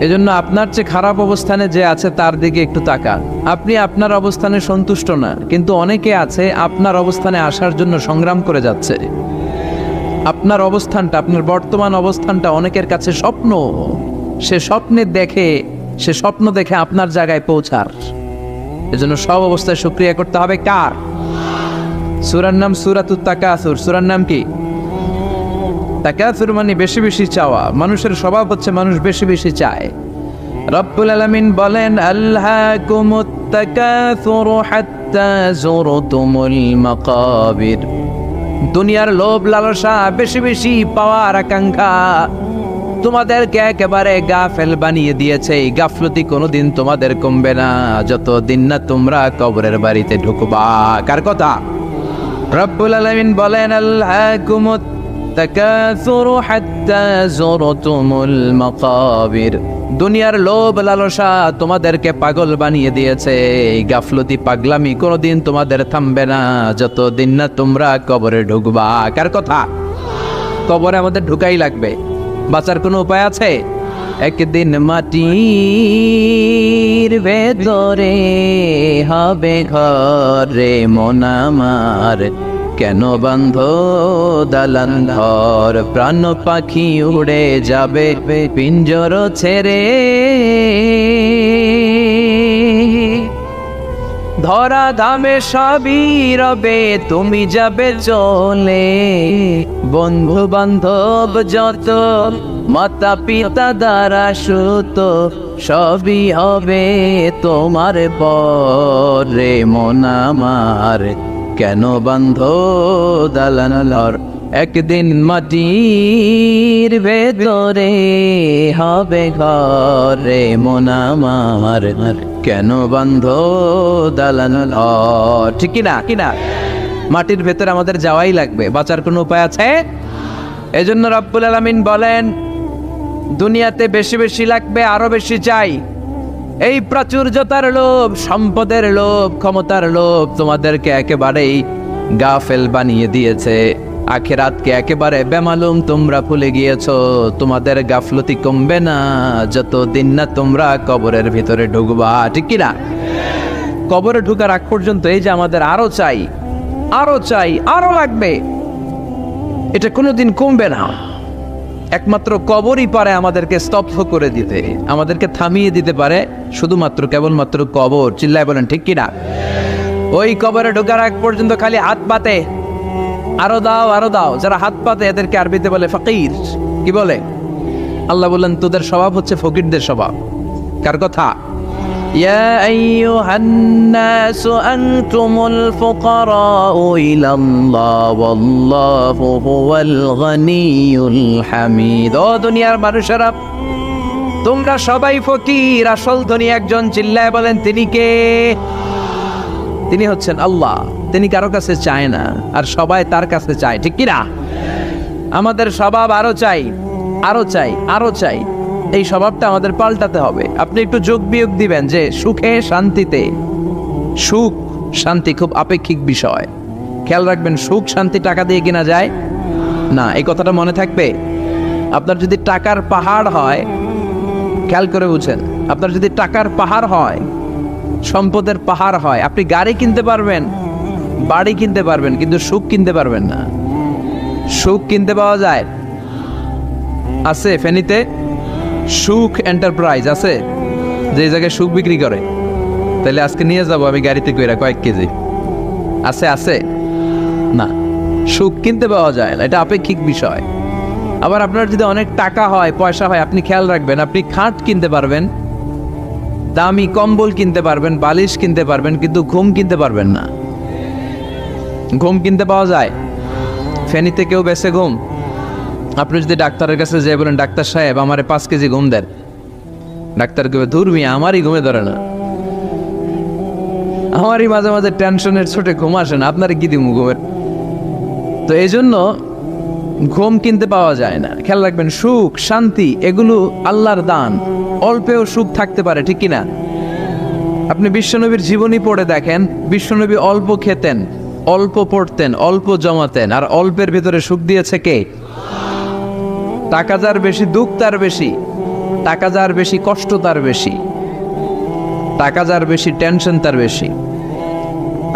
এজন্য আপনার চেয়ে খারাপ অবস্থানে যে আছে তার দিকে একটু তাকান। আপনি আপনার অবস্থানে সন্তুষ্ট না, কিন্তু অনেকে আছে আপনার অবস্থানে আসার জন্য সংগ্রাম করে যাচ্ছে। আপনার অবস্থানটা, আপনার বর্তমান অবস্থানটা অনেকের কাছে স্বপ্ন, সে স্বপ্ন দেখে আপনার জায়গায় পৌঁছার। এজন্য সব অবস্থায় শুকরিয়া করতে হবে কার? সূরার নাম সূরাতুত তাকাসুর। সূরার নাম কি? তাকাসুর মানে বেশি বেশি চাওয়া। মানুষের স্বভাব হচ্ছে মানুষ বেশি বেশি চায়। রব্বুল আলামিন বলেন, আল্হাকুমুত তাকাসুর হাত্তা যুরতুমুল মাকাবির। দুনিয়ার লোভ লালসা, বেশি বেশি পাওয়ার আকাঙ্ক্ষা তোমাদেরকে একেবারে গাফেল বানিয়ে দিয়েছে। এই গাফলতি কোনোদিন তোমাদের কমবে না যতদিন না তোমরা কবরের বাড়িতে ঢুকবা। কার কথা? রব্বুল আলামিন বলেন, আল্হাকুমুত তাকাসুর হাত্তা যুরতুমুল মাকাবির। দুনিয়ার লোভ লালসা তোমাদেরকে পাগল বানিয়ে দিয়েছে। এই গাফলতি পাগলামি কোনোদিন তোমাদের থামবে না যতদিন না তোমরা কবরে ঢুকবা। কার কথা? কবরে আমাদের ঢুকাই লাগবে, বাঁচার কোনো উপায় আছে? একদিন মাটির ভেতরে হবে ঘরে মন আমার, কেন বান্ধ দালান ঘর? প্রাণ পাখি উড়ে যাবে পিঞ্জর ছেড়ে, ধরা ধামে সবই রবে তুমি যাবে চলে। বন্ধু বান্ধব যত, মাতা পিতা দ্বারা সুত, সবই হবে তোমার পরে মন আমার, কেন বান্ধ দালান ঘর? একদিন মাটির ভেতরে হবে ঘরে মন আমার, কেন বান্ধ দালান ঘর? ঠিক কিনা? কিনা? মাটির ভেতরে আমাদের যাওয়াই লাগবে, বাঁচার কোনো উপায় আছে? এজন্য রব্বুল আলামিন বলেন, দুনিয়াতে বেশি বেশি লাগবে, আরো বেশি চাই। এই প্রাচুর্যতার লোভ, সম্পদের লোভ, ক্ষমতার লোভ তোমাদেরকে একেবারেই গাফেল বানিয়ে দিয়েছে। আখিরাতকে একেবারে বেমালুম তোমরা ভুলে গিয়েছো। তোমাদের গাফলতি কমবে না যতদিন না তোমরা কবরের ভিতরে ঢুকবা। ঠিক কিনা? কবরে ঢুকার আগ পর্যন্ত এই যে আমাদের আরো চাই, আরো চাই, আরো লাগবে, এটা কোনোদিন কমবে না। একমাত্র কবরই পারে আমাদেরকে স্তব্ধ করে দিতে, আমাদেরকে থামিয়ে দিতে পারে শুধুমাত্র কেবলমাত্র কবর। চিল্লায় বলেন ঠিক কিনা? ওই কবরে ঢোকার আগ পর্যন্ত খালি হাত পাতে, আরো দাও, আরো দাও। যারা হাত পাতে এদেরকে আরবিতে বলে ফকির। কি বলে? আল্লাহ বললেন, তোদের স্বভাব হচ্ছে ফকিরদের স্বভাব। কার কথা? ইয়া আইয়ুহান নাসু আনতুমুল ফুকারাউ ইলাল্লাহ ওয়াল্লাহু হুয়াল গনিয়ুল হামিদ। ও দুনিয়ার মানুষেরা, তোমরা সবাই ফকির, আসল ধনী একজন। চিল্লায় বলেন তিনি কে? তিনি হচ্ছেন আল্লাহ। তিনি কারো কাছে চায় না, আর সবাই তার কাছে চায়। ঠিক কিনা? আমাদের স্বভাব আরো চাই, আরো চাই, আরো চাই। এই স্বভাবটা আমাদের পাল্টাতে হবে। আপনি একটু যোগ বিয়োগ দিবেন যে সুখে শান্তিতে, সুখ শান্তি খুব আপেক্ষিক বিষয়। খেয়াল রাখবেন, সুখ শান্তি টাকা দিয়ে কিনা যায় না। এই কথাটা মনে থাকবে। আপনার যদি টাকার পাহাড় হয়, খেয়াল করে বুঝেন, আপনার যদি টাকার পাহাড় হয়, সম্পদের পাহাড় হয়, আপনি গাড়ি কিনতে পারবেন, বাড়ি কিনতে পারবেন, কিন্তু সুখ কিনতে পারবেন না। সুখ কিনতে পাওয়া যায়? আছে ফেনীতে সুখ এন্টারপ্রাইজ আছে, যে জায়গায় সুখ বিক্রি করে। তাহলে আজকে নিয়ে যাব আমি গাড়িতে কইরা কয়েক কেজি। আছে? আছে না। সুখ কিনতে পাওয়া যায় না, এটা আপেক্ষিক বিষয়। আবার আপনার যদি অনেক টাকা হয়, পয়সা হয়, আপনি খেয়াল রাখবেন, আপনি খাট কিনতে পারবেন, দামি কম্বল কিনতে পারবেন, বালিশ কিনতে পারবেন, কিন্তু ঘুম কিনতে পারবেন না। ঘুম কিনতে পাওয়া যায়? ফেনীতে কেউ বেছে ঘুম? আপনি যদি ডাক্তারের কাছে যেয়ে বলেন, ডাক্তার সাহেব আমারে 5 কেজি ঘুম দেন, ডাক্তার কবে, ধুর মিয়া আমারই ঘুমে ধরে না, আমারই মাঝে মাঝে টেনশনের ছোটে ঘুম আসে না, আপনারে কি দিমু ঘুমের? তো এই জন্য ঘুম কিনতে পাওয়া যায় না। খেয়াল রাখবেন, সুখ শান্তি এগুলো আল্লাহর দান। অল্পেও সুখ থাকতে পারে, ঠিক কিনা? আপনি বিশ্বনবীর জীবনী পড়ে দেখেন, বিশ্বনবী অল্প খেতেন, অল্প পড়তেন, অল্প জমাতেন, আর অল্পের ভিতরে সুখ দিয়েছে কে? টাকা যার বেশি, দুঃখ তার বেশি। টাকা যার বেশি, কষ্ট তার বেশি। টাকা যার বেশি, টেনশন তার বেশি।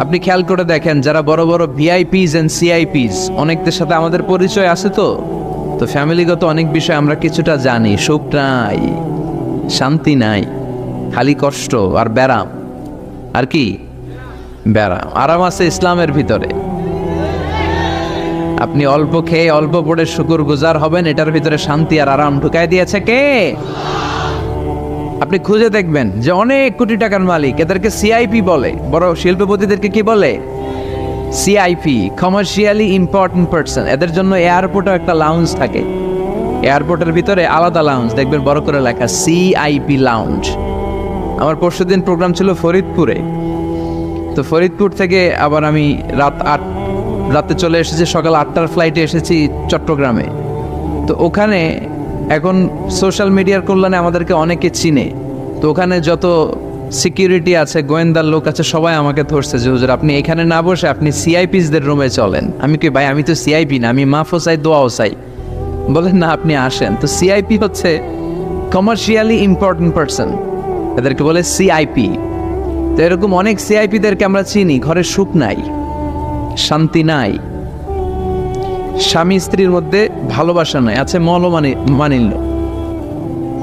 আপনি খেয়াল করে দেখেন, যারা বড় বড় ভিআইপিস এন্ড সিআইপিস, অনেকদের সাথে আমাদের পরিচয় আছে তো, তো ফ্যামিলিগত অনেক বিষয় আমরা কিছুটা জানি, সুখ নাই, শান্তি নাই, খালি কষ্ট আর ব্যারাম। আর কি ব্যারাম? আরাম আছে ইসলামের ভিতরে। আপনি অল্প খেয়ে অল্প পড়ে শুকর গুজার হবেন, এটার ভিতরে শান্তি আর আরাম ঢুকাই দিয়েছে কে? আপনি খুঁজে দেখবেন যে অনেক কোটি টাকার মালিক, এদেরকে সিআইপি বলে। বড় শিল্পপতিদেরকে কি বলে? CIP, commercially important person. এদের জন্য এয়ারপোর্টে একটা লাউঞ্জ থাকে, এয়ারপোর্টের ভিতরে আলাদা লাউঞ্জ, দেখবেন বড় করে লেখা সিআইপি লাউঞ্জ। আমার পরশুদিন প্রোগ্রাম ছিল ফরিদপুরে, তো ফরিদপুর থেকে আবার আমি রাতে চলে এসেছি, সকাল 8টার ফ্লাইটে এসেছি চট্টগ্রামে। তো ওখানে এখন সোশ্যাল মিডিয়ার কল্যাণে আমাদেরকে অনেকে চিনে, তো ওখানে যত সিকিউরিটি আছে, গোয়েন্দার লোক আছে, সবাই আমাকে ধরছে যে হুজুর আপনি এখানে না বসে আপনি সিআইপিসদের রুমে চলেন। আমি কি ভাই, আমি তো সিআইপি না, আমি মাফও চাই দোয়াও চাই। বলেন না আপনি আসেন। তো সিআইপি হচ্ছে কমার্শিয়ালি ইম্পর্টেন্ট পারসন, এদেরকে বলে সিআইপি। তো এরকম অনেক সিআইপিদেরকে আমরা চিনি, ঘরে সুখ নাই, শান্তি নাই, স্বামী স্ত্রীর মধ্যে ভালোবাসা নাই, আছে মানিল্য,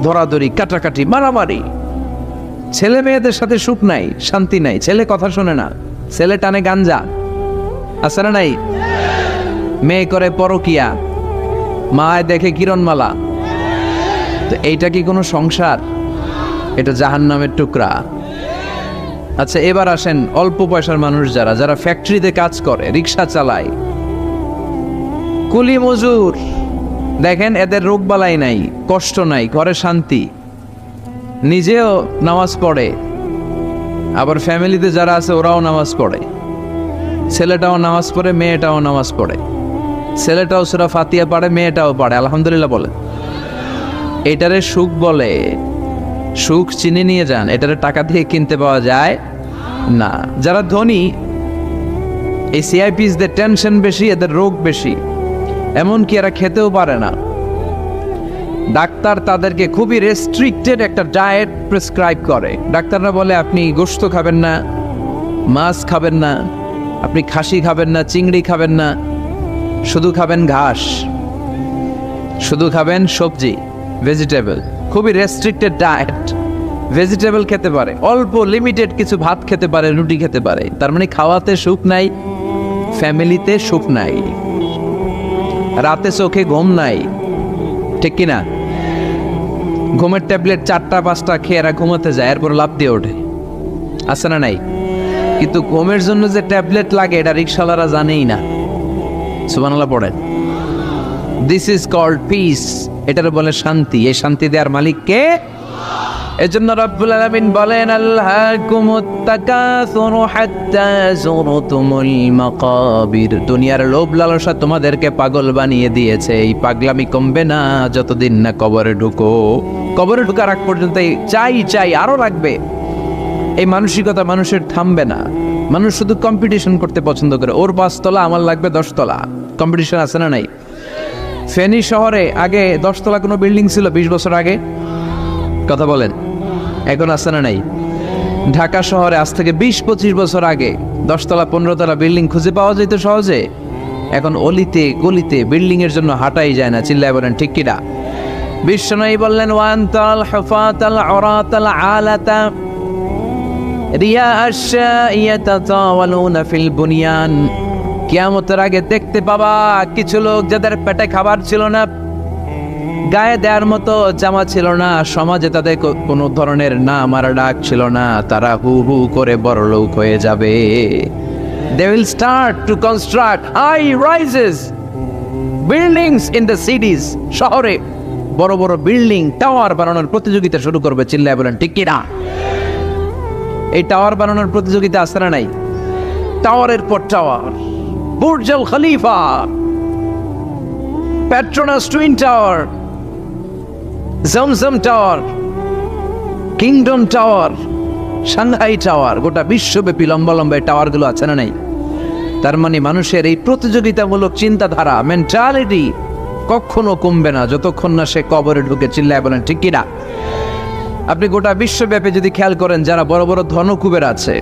ধরাধরি, কাটাকাটি, মারামারি। ছেলে মেয়েদের সাথে সুখ নাই, শান্তি নাই, ছেলে কথা শোনে না, ছেলে টানে গাঞ্জা, আছে না নাই? মেয়ে করে পরকিয়া, মায় দেখে কিরণমালা। তো এইটা কি কোনো সংসার? এটা জাহান্নামের টুকরা। আচ্ছা এবার আসেন অল্প পয়সার মানুষ যারা ফ্যাক্টরিতে কাজ করে, রিক্সা চালায়, কুলি মজুর, দেখেন এদের রোগবালাই নাই, কষ্ট নাই, ঘরে শান্তি, নিজেও নামাজ পড়ে, আবার ফ্যামিলিতে যারা আছে ওরাও নামাজ পড়ে, ছেলেটাও নামাজ পড়ে, মেয়েটাও নামাজ পড়ে, ছেলেটাও সূরা ফাতিহা পড়ে, মেয়েটাও পড়ে, আলহামদুলিল্লাহ বলে। এটারে সুখ বলে। সুখ চিনে নিয়ে যান, এটারে টাকা দিয়ে কিনতে পাওয়া যায় না। যারা ধনী, এই সিআইপিসদের টেনশন বেশি, এদের রোগ বেশি, এমনকি এরা খেতেও পারে না। ডাক্তার তাদেরকে খুবই রেস্ট্রিক্টেড একটা ডায়েট প্রেসক্রাইব করে। ডাক্তাররা বলে আপনি গোশত খাবেন না, মাছ খাবেন না, আপনি খাসি খাবেন না, চিংড়ি খাবেন না, শুধু খাবেন ঘাস, শুধু খাবেন সবজি, ভেজিটেবল। খুবই রেস্ট্রিক্টেড ডায়েট। ভেজিটেবল খেতে পারে, অল্প লিমিটেড কিছু ভাত খেতে পারে, রুটি খেতে পারে। তার মানে খাওয়াতে সুখ নাই, ফ্যামিলিতে সুখ নাই, রাতে চোখে ঘুম নাই, ঠিক কিনা? ঘুমের ট্যাবলেট 4টা-5টা খেয়ে এরা ঘুমাতে যায়, এরপর লাফ দিয়ে ওঠে, আছে না নাই? কিন্তু ঘুমের জন্য যে ট্যাবলেট লাগে এটা রিক্সাওয়ালারা জানেই না। সুবহানাল্লাহ পড়েন। দিস ইজ কল্ড পিস, এটার বলে শান্তি। এই শান্তি দেওয়ার মালিক কে? এজন্য রব্বুল আলামিন বলেন আল্লাহকুমুত তাকাসুরু হাত্তা যুরতুমুল মাকাবির। দুনিয়ার লোভ লালসা তোমাদেরকে পাগল বানিয়ে দিয়েছে। এই পাগলামি কমবে না যতদিন না কবরে ঢুকো। কবরে ঢোকার আগ পর্যন্ত চাই আরো লাগবে। এই মানসিকতা মানুষের থামবে না। মানুষ শুধু কম্পিটিশন করতে পছন্দ করে, ওর 5 তলা আমার লাগবে 10 তলা। কম্পিটিশন আছে না নাই? ফেনী শহরে আগে 10 তলা কোনো বিল্ডিং ছিল 20 বছর আগে? কথা বলেন, এখন আছে না নাই? ঢাকা শহরে আজ থেকে 20-25 বছর আগে 10 তলা 15 তলা বিল্ডিং খুঁজে পাওয়া যেত সহজে। এখন অলিতে গলিতে বিল্ডিং এর জন্য হাঁটাই যায় না। চিল্লায় বলেন ঠিক কিনা? বিশ্বনবী বললেন ওয়ান্তাল হুফাতাল উরাতাল আলাতা রিয়া আশ-শাইয়াতাতাওয়ালুনা ফিল বুনিয়ান। কিয়ামতের আগে দেখতে পাবা কিছু লোক যাদের পেটে খাবার ছিল না, গায়ে দেওয়ার মতো জামা ছিল না, সমাজে তাদের কোনো ধরনের নাম আর ডাক ছিল না, তারা হু হু করে বড়লোক হয়ে যাবে। They will start to construct high rises buildings in the cities. শহরে বড় বড় বিল্ডিং, টাওয়ার বানানোর প্রতিযোগিতা শুরু করবে। চিল্লায় বলেন ঠিক কিনা? এই টাওয়ার বানানোর প্রতিযোগিতা আছে না নাই? টাওয়ারের পর tower, Burj Al Khalifa, Petronas twin tower, Zamzam tower, kingdom tower, Shanghai tower, গোটা বিশ্বব্যাপী লম্বা লম্বা টাওয়ার গুলো আছে না নাই? তার মানে মানুষের এই প্রতিযোগিতামূলক চিন্তাধারা, মেন্টালিটি কখনো কমবে না যতক্ষণ না সে কবরে ঢুকে। চিল্লায় বলেন ঠিক কিনা? আপনি গোটা বিশ্বব্যাপী যদি খেয়াল করেন, যারা বড় বড় ধনকুবের আছে,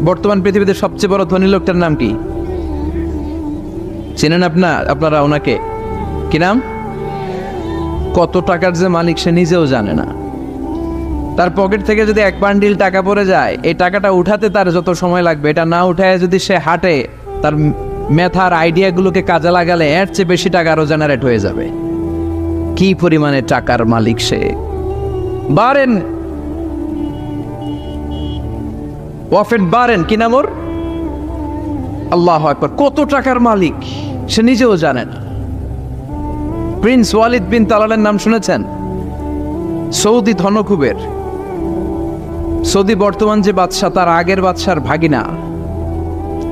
বর্তমান পৃথিবীতে সবচেয়ে বড় ধনী লোকটার নাম কি চেনেন আপনারা ওনাকে? কি নাম? কত টাকার যে মালিক সে নিজেও জানে না। তার পকেট থেকে যদি এক বান্ডিল টাকা পড়ে যায়, এই টাকাটা উঠাতে তার যত সময় লাগবে, এটা না উঠায় যদি সে হাঁটে, তার মেথার আইডিয়াগুলোকে কাজে লাগালে এর চেয়ে বেশি টাকা আরো জেনারেট হয়ে যাবে। কি পরিমাণে টাকার মালিক সে! বারেন ওয়াফেট বারেন, কি নাম ওর? আল্লাহু আকবার! কত টাকার মালিক সে নিজেও জানে না। প্রিন্স ওয়ালিদ বিন তালালের নাম শুনেছেন? সৌদি ধনকুবের, সৌদি বর্তমান যে বাদশাহ তার আগের বাদশার ভাগিনা,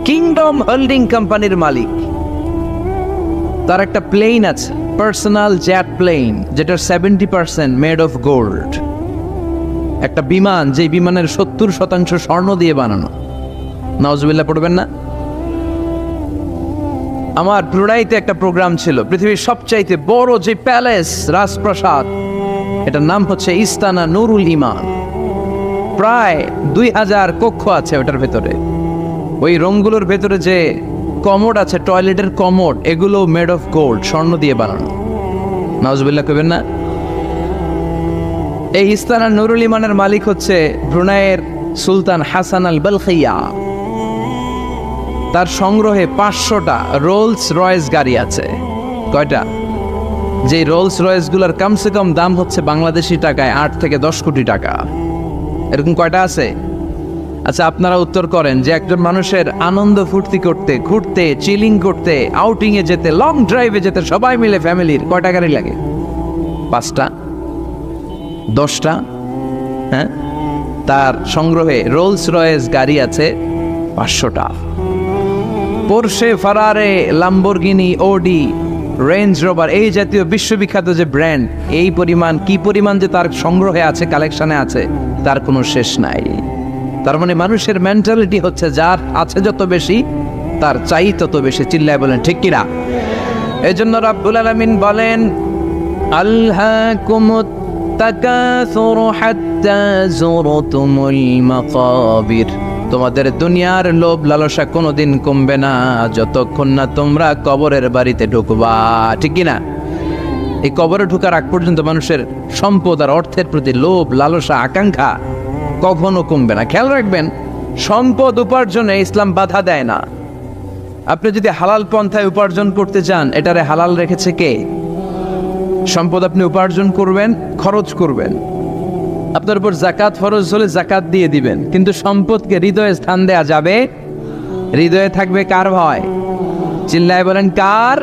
কিংডম হোল্ডিং কোম্পানির মালিক। তার একটা প্লেন আছে, পার্সোনাল জেট প্লেন, যেটার 70% মেড অফ গোল্ড। একটা বিমান, যে বিমানের 70% স্বর্ণ দিয়ে বানানো। নাউজুবিল্লাহ পড়বেন না? আমার ব্রুনাইতে একটা প্রোগ্রাম ছিল, পৃথিবীর সবচাইতে বড় যে প্যালেস, রাজপ্রাসাদ, এটার নাম হচ্ছে ইস্তানা নুরুল ইমান। প্রায় 2000 কক্ষ আছে ওটার ভেতরে। ওই রুমগুলোর ভেতরে যে কমোড আছে, টয়লেটের কমোড, এগুলো মেড অফ গোল্ড, স্বর্ণ দিয়ে বানানো। নাউজুবিল্লাহ কইবেন না? এই ইস্তানা নুরুল ইমানের মালিক হচ্ছে ব্রুনাইয়ের সুলতান হাসান আল বলখিয়া। তার সংগ্রহে 500টা রোলস রয়েস গাড়ি আছে। কয়টা? যে রোলস রয়েস গুলার কমসে কম দাম হচ্ছে বাংলাদেশি টাকায় 8 থেকে 10 কোটি টাকা। এরকম কয়টা আছে? আচ্ছা, আপনারা উত্তর করেন যে একজন মানুষের আনন্দ ফুর্তি করতে, ঘুরতে, চিলিং করতে, আউটিং এ যেতে, লং ড্রাইভে যেতে সবাই মিলে ফ্যামিলির কয়টা গাড়ি লাগে? 5টা? 10টা? হ্যাঁ, তার সংগ্রহে রোলস রয়েস গাড়ি আছে 500টা। পোরশে, ফারারে, লাম্বরগিনি, ওডি, রেঞ্জ রোভার, এই জাতীয় বিশ্ববিখ্যাত যে ব্র্যান্ড, এই পরিমাণ, কি পরিমাণ যে তার সংগ্রহে আছে, কালেকশনে আছে, তার কোনো শেষ নাই। তার মানে মানুষের মেন্টালিটি হচ্ছে যার আছে যত বেশি, তার চাই তত বেশি। চিল্লায় বলেন ঠিক কিনা? এই জন্য রাব্বুল আলামিন বলেন, আল্হাকুমুত তাকাসুরু হাত্তা যুরতুমুল মাকাবির। তোমাদের দুনিয়ার লোভ লালসা কোনোদিন কমবে না যতক্ষণ না তোমরা কবরের বাড়িতে ঢুকবা। ঠিক কিনা? এই কবরে ঢুকার আগ পর্যন্ত মানুষের সম্পদ আর অর্থের প্রতি লোভ লালসা আকাঙ্ক্ষা কখনো কমবে না। খেয়াল রাখবেন, সম্পদ উপার্জনে ইসলাম বাধা দেয় না। আপনি যদি হালাল পন্থায় উপার্জন করতে চান, এটারে হালাল রেখেছে কে? সম্পদ আপনি উপার্জন করবেন, খরচ করবেন, আপনার উপর জাকাত ফরজ হলে জাকাত দিয়ে দিবেন, কিন্তু সম্পদকে হৃদয়ে স্থান দেয়া যাবে? হৃদয়ে থাকবে কার ভয়? চিল্লায় বলেন কার?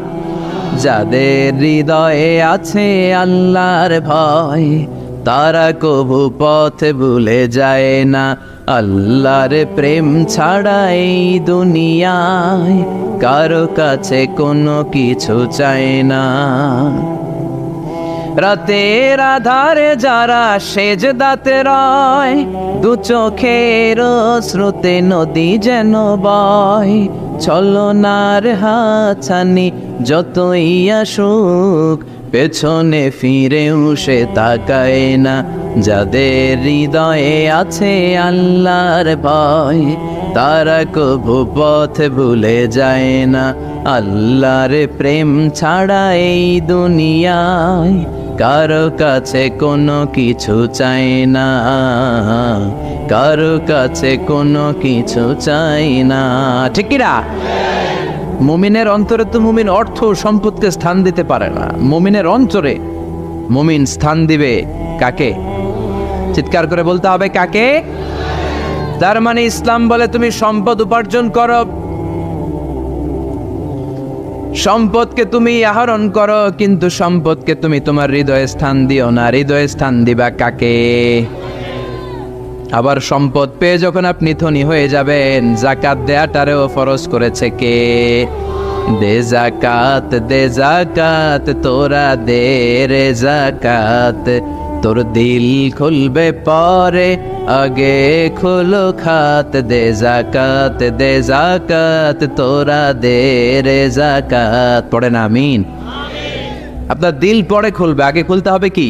যাদের হৃদয়ে আছে আল্লাহর ভয়, তারা কবু পথ ভুলে যায় না। আল্লাহর প্রেম ছাড়া এই দুনিয়ায় কারো কাছে কোনো কিছু চায় না। রাতের আধারে যারা সেজদাতে রয়, দু চোখের স্রোতে নদী যেন বয়। ছলনার হাতছানি যতই আসুক, পেছনে ফিরেও সে তাকায় না। যাদের হৃদয়ে আছে আল্লাহর ভয়, তারা কবু পথ ভুলে যায় না। আল্লাহর প্রেম ছাড়া এই দুনিয়ায় কারো কাছে কোনো কিছু চাই না, কারো কাছে কোনো কিছু চাই না। ঠিক কিনা? মুমিনের অন্তরে তো মুমিন অর্থ সম্পদকে স্থান দিতে পারে না। মুমিনের অন্তরে মুমিন স্থান দিবে কাকে? চিৎকার করে বলতে হবে কাকে? তার মানে ইসলাম বলে তুমি সম্পদ উপার্জন করো, সম্পদকে তুমি আহরণ করো, কিন্তু সম্পদকে তুমি তোমার হৃদয়ে স্থান দিও না। হৃদয়ে স্থান দিবা কাকে? আবার সম্পদ পেয়ে যখন আপনি ধনী হয়ে যাবেন, জাকাত দেয়াটারেও ফরজ করেছে কে? দে জাকাত, দে জাকাত, তোরা দে রে জাকাত। তোর দিল খুলবে পরে, আগে খুলো খাত। দে জাকাত, দে জাকাত, তোরা দে রে জাকাত। পড়ে না আমিন? আপনার দিল পরে খুলবে, আগে খুলতে হবে কি?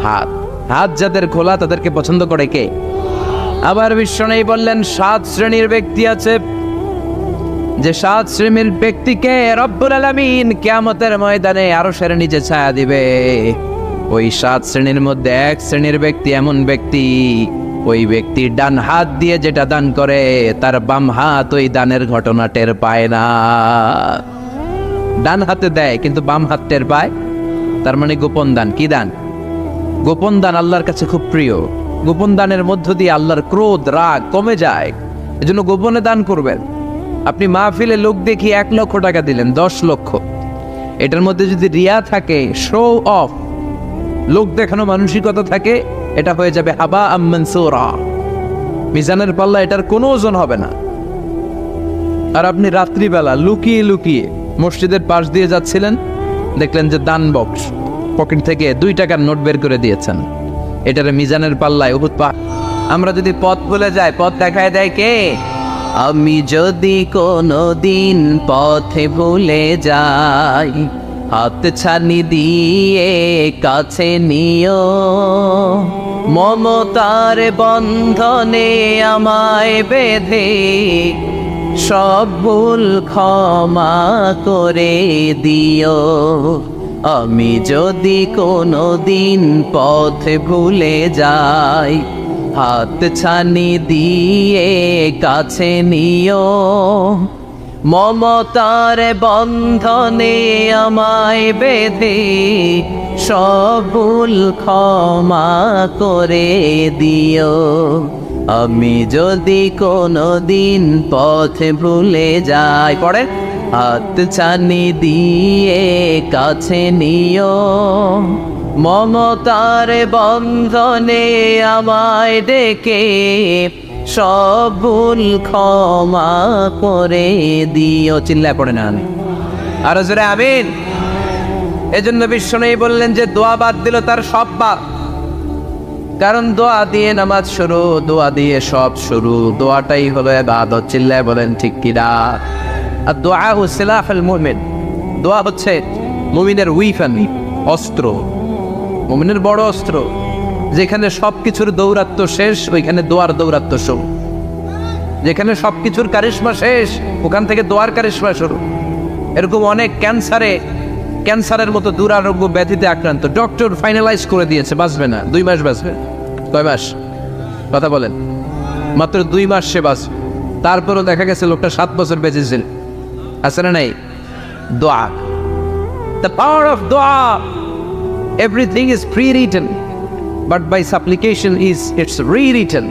হাত। হাত যাদের খোলা তাদেরকে পছন্দ করে কে? আবার বিশ্বনবী বললেন 7 শ্রেণীর ব্যক্তি আছে, যে 7 শ্রেণীর ব্যক্তিকে রব্বুল আলামিন কিয়ামতের ময়দানে আরশের নিচে ছায়া দিবে। ওই 7 শ্রেণীর মধ্যে 1 শ্রেণীর ব্যক্তি এমন ব্যক্তি, ওই ব্যক্তি ডান হাত দিয়ে যেটা দান করে তার বাম হাত ওই দানের ঘটনা টের পায় না। ডান হাতে দেয় কিন্তু বাম হাত টের পায়, তার মানে গোপন দান। কি দান? গোপন দান আল্লাহর কাছে খুব প্রিয়। গোপন দানের মধ্য দিয়ে আল্লাহর ক্রোধ রাগ কমে যায়। এজন্য গোপনে দান করবেন। আপনি মাহফিলে লোক দেখি 1 লক্ষ টাকা দিলেন, 10 লক্ষ, এটার মধ্যে যদি রিয়া থাকে, শো অফ, লোক দেখানো মানসিকতা থাকে, এটা হয়ে যাবে হাবা মানসুরা, মিজানের পাল্লা এটার কোনো ওজন হবে না। আর আপনি রাত্রিবেলা লুকিয়ে লুকিয়ে মসজিদের পাশ দিয়ে যাচ্ছিলেন, দেখলেন যে দান বক্স, পকেট থেকে 2 টাকার নোট বের করে দিয়েছেন, এটার মিজানের পাল্লায় উহুদ পাহাড়। আমরা যদি পথ ভুলে যাই, পথ দেখায় দেয় কে? আমি যদি কোনো দিন পথে ভুলে যাই, হাত ছানি দিয়ে কাছে নিও, মমতার বন্ধনে আমায় বেঁধে সব ভুল ক্ষমা করে দিও। আমি যদি কোনো দিন পথে ভুলে যাই, হাত ছানি দিয়ে কাছে নিও, মমতার বন্ধনে আমায় বেঁধে সব ভুল ক্ষমা করে দিও। আমি যদি কোনো দিন পথে ভুলে যাই, পড়ে, হাত ছানি দিয়ে কাছে নিও, মমতার বন্ধনে আমায় ডেকে সব ভুল ক্ষমা করে দিও। চিল্লায় পড়ে না আমি আরো জোরে আমিন। এজন্য বিশ্বনবী বললেন যে দোয়া বাদ দিল তার সব বাদ। কারণ দোয়া দিয়ে নামাজ শুরু, দোয়া দিয়ে সব শুরু, দোয়াটাই হলো ইবাদত। চিল্লায় বলেন ঠিক কিনা? আর দোয়া সিলাহুল মুমিন, দোয়া হচ্ছে মুমিনের উইফান, অস্ত্র, মুমিনের বড় অস্ত্র। যেখানে সবকিছুর দৌরাত্ম্য শেষ, ওইখানে দোয়ার দৌরাত্ম্য শুরু। যেখানে সবকিছুর কারিশমা শেষ, ওখান থেকে দোয়ার কারিশমা শুরু। এরকম অনেক ক্যান্সারের মতো দুরারোগ্য ব্যাধিতে আক্রান্ত, ডক্টর ফাইনালাইজ করে দিয়েছে বাঁচবে না, 2 মাস বাঁচবে। কয় মাস? কথা বলেন। মাত্র 2 মাস সে বাঁচবে। তারপরও দেখা গেছে লোকটা 7 বছর বেঁচেছিল। আছে না নাই? দোয়া, দ্য পাওয়ার অফ দোয়া। Everything is prewritten, but by supplication it's rewritten.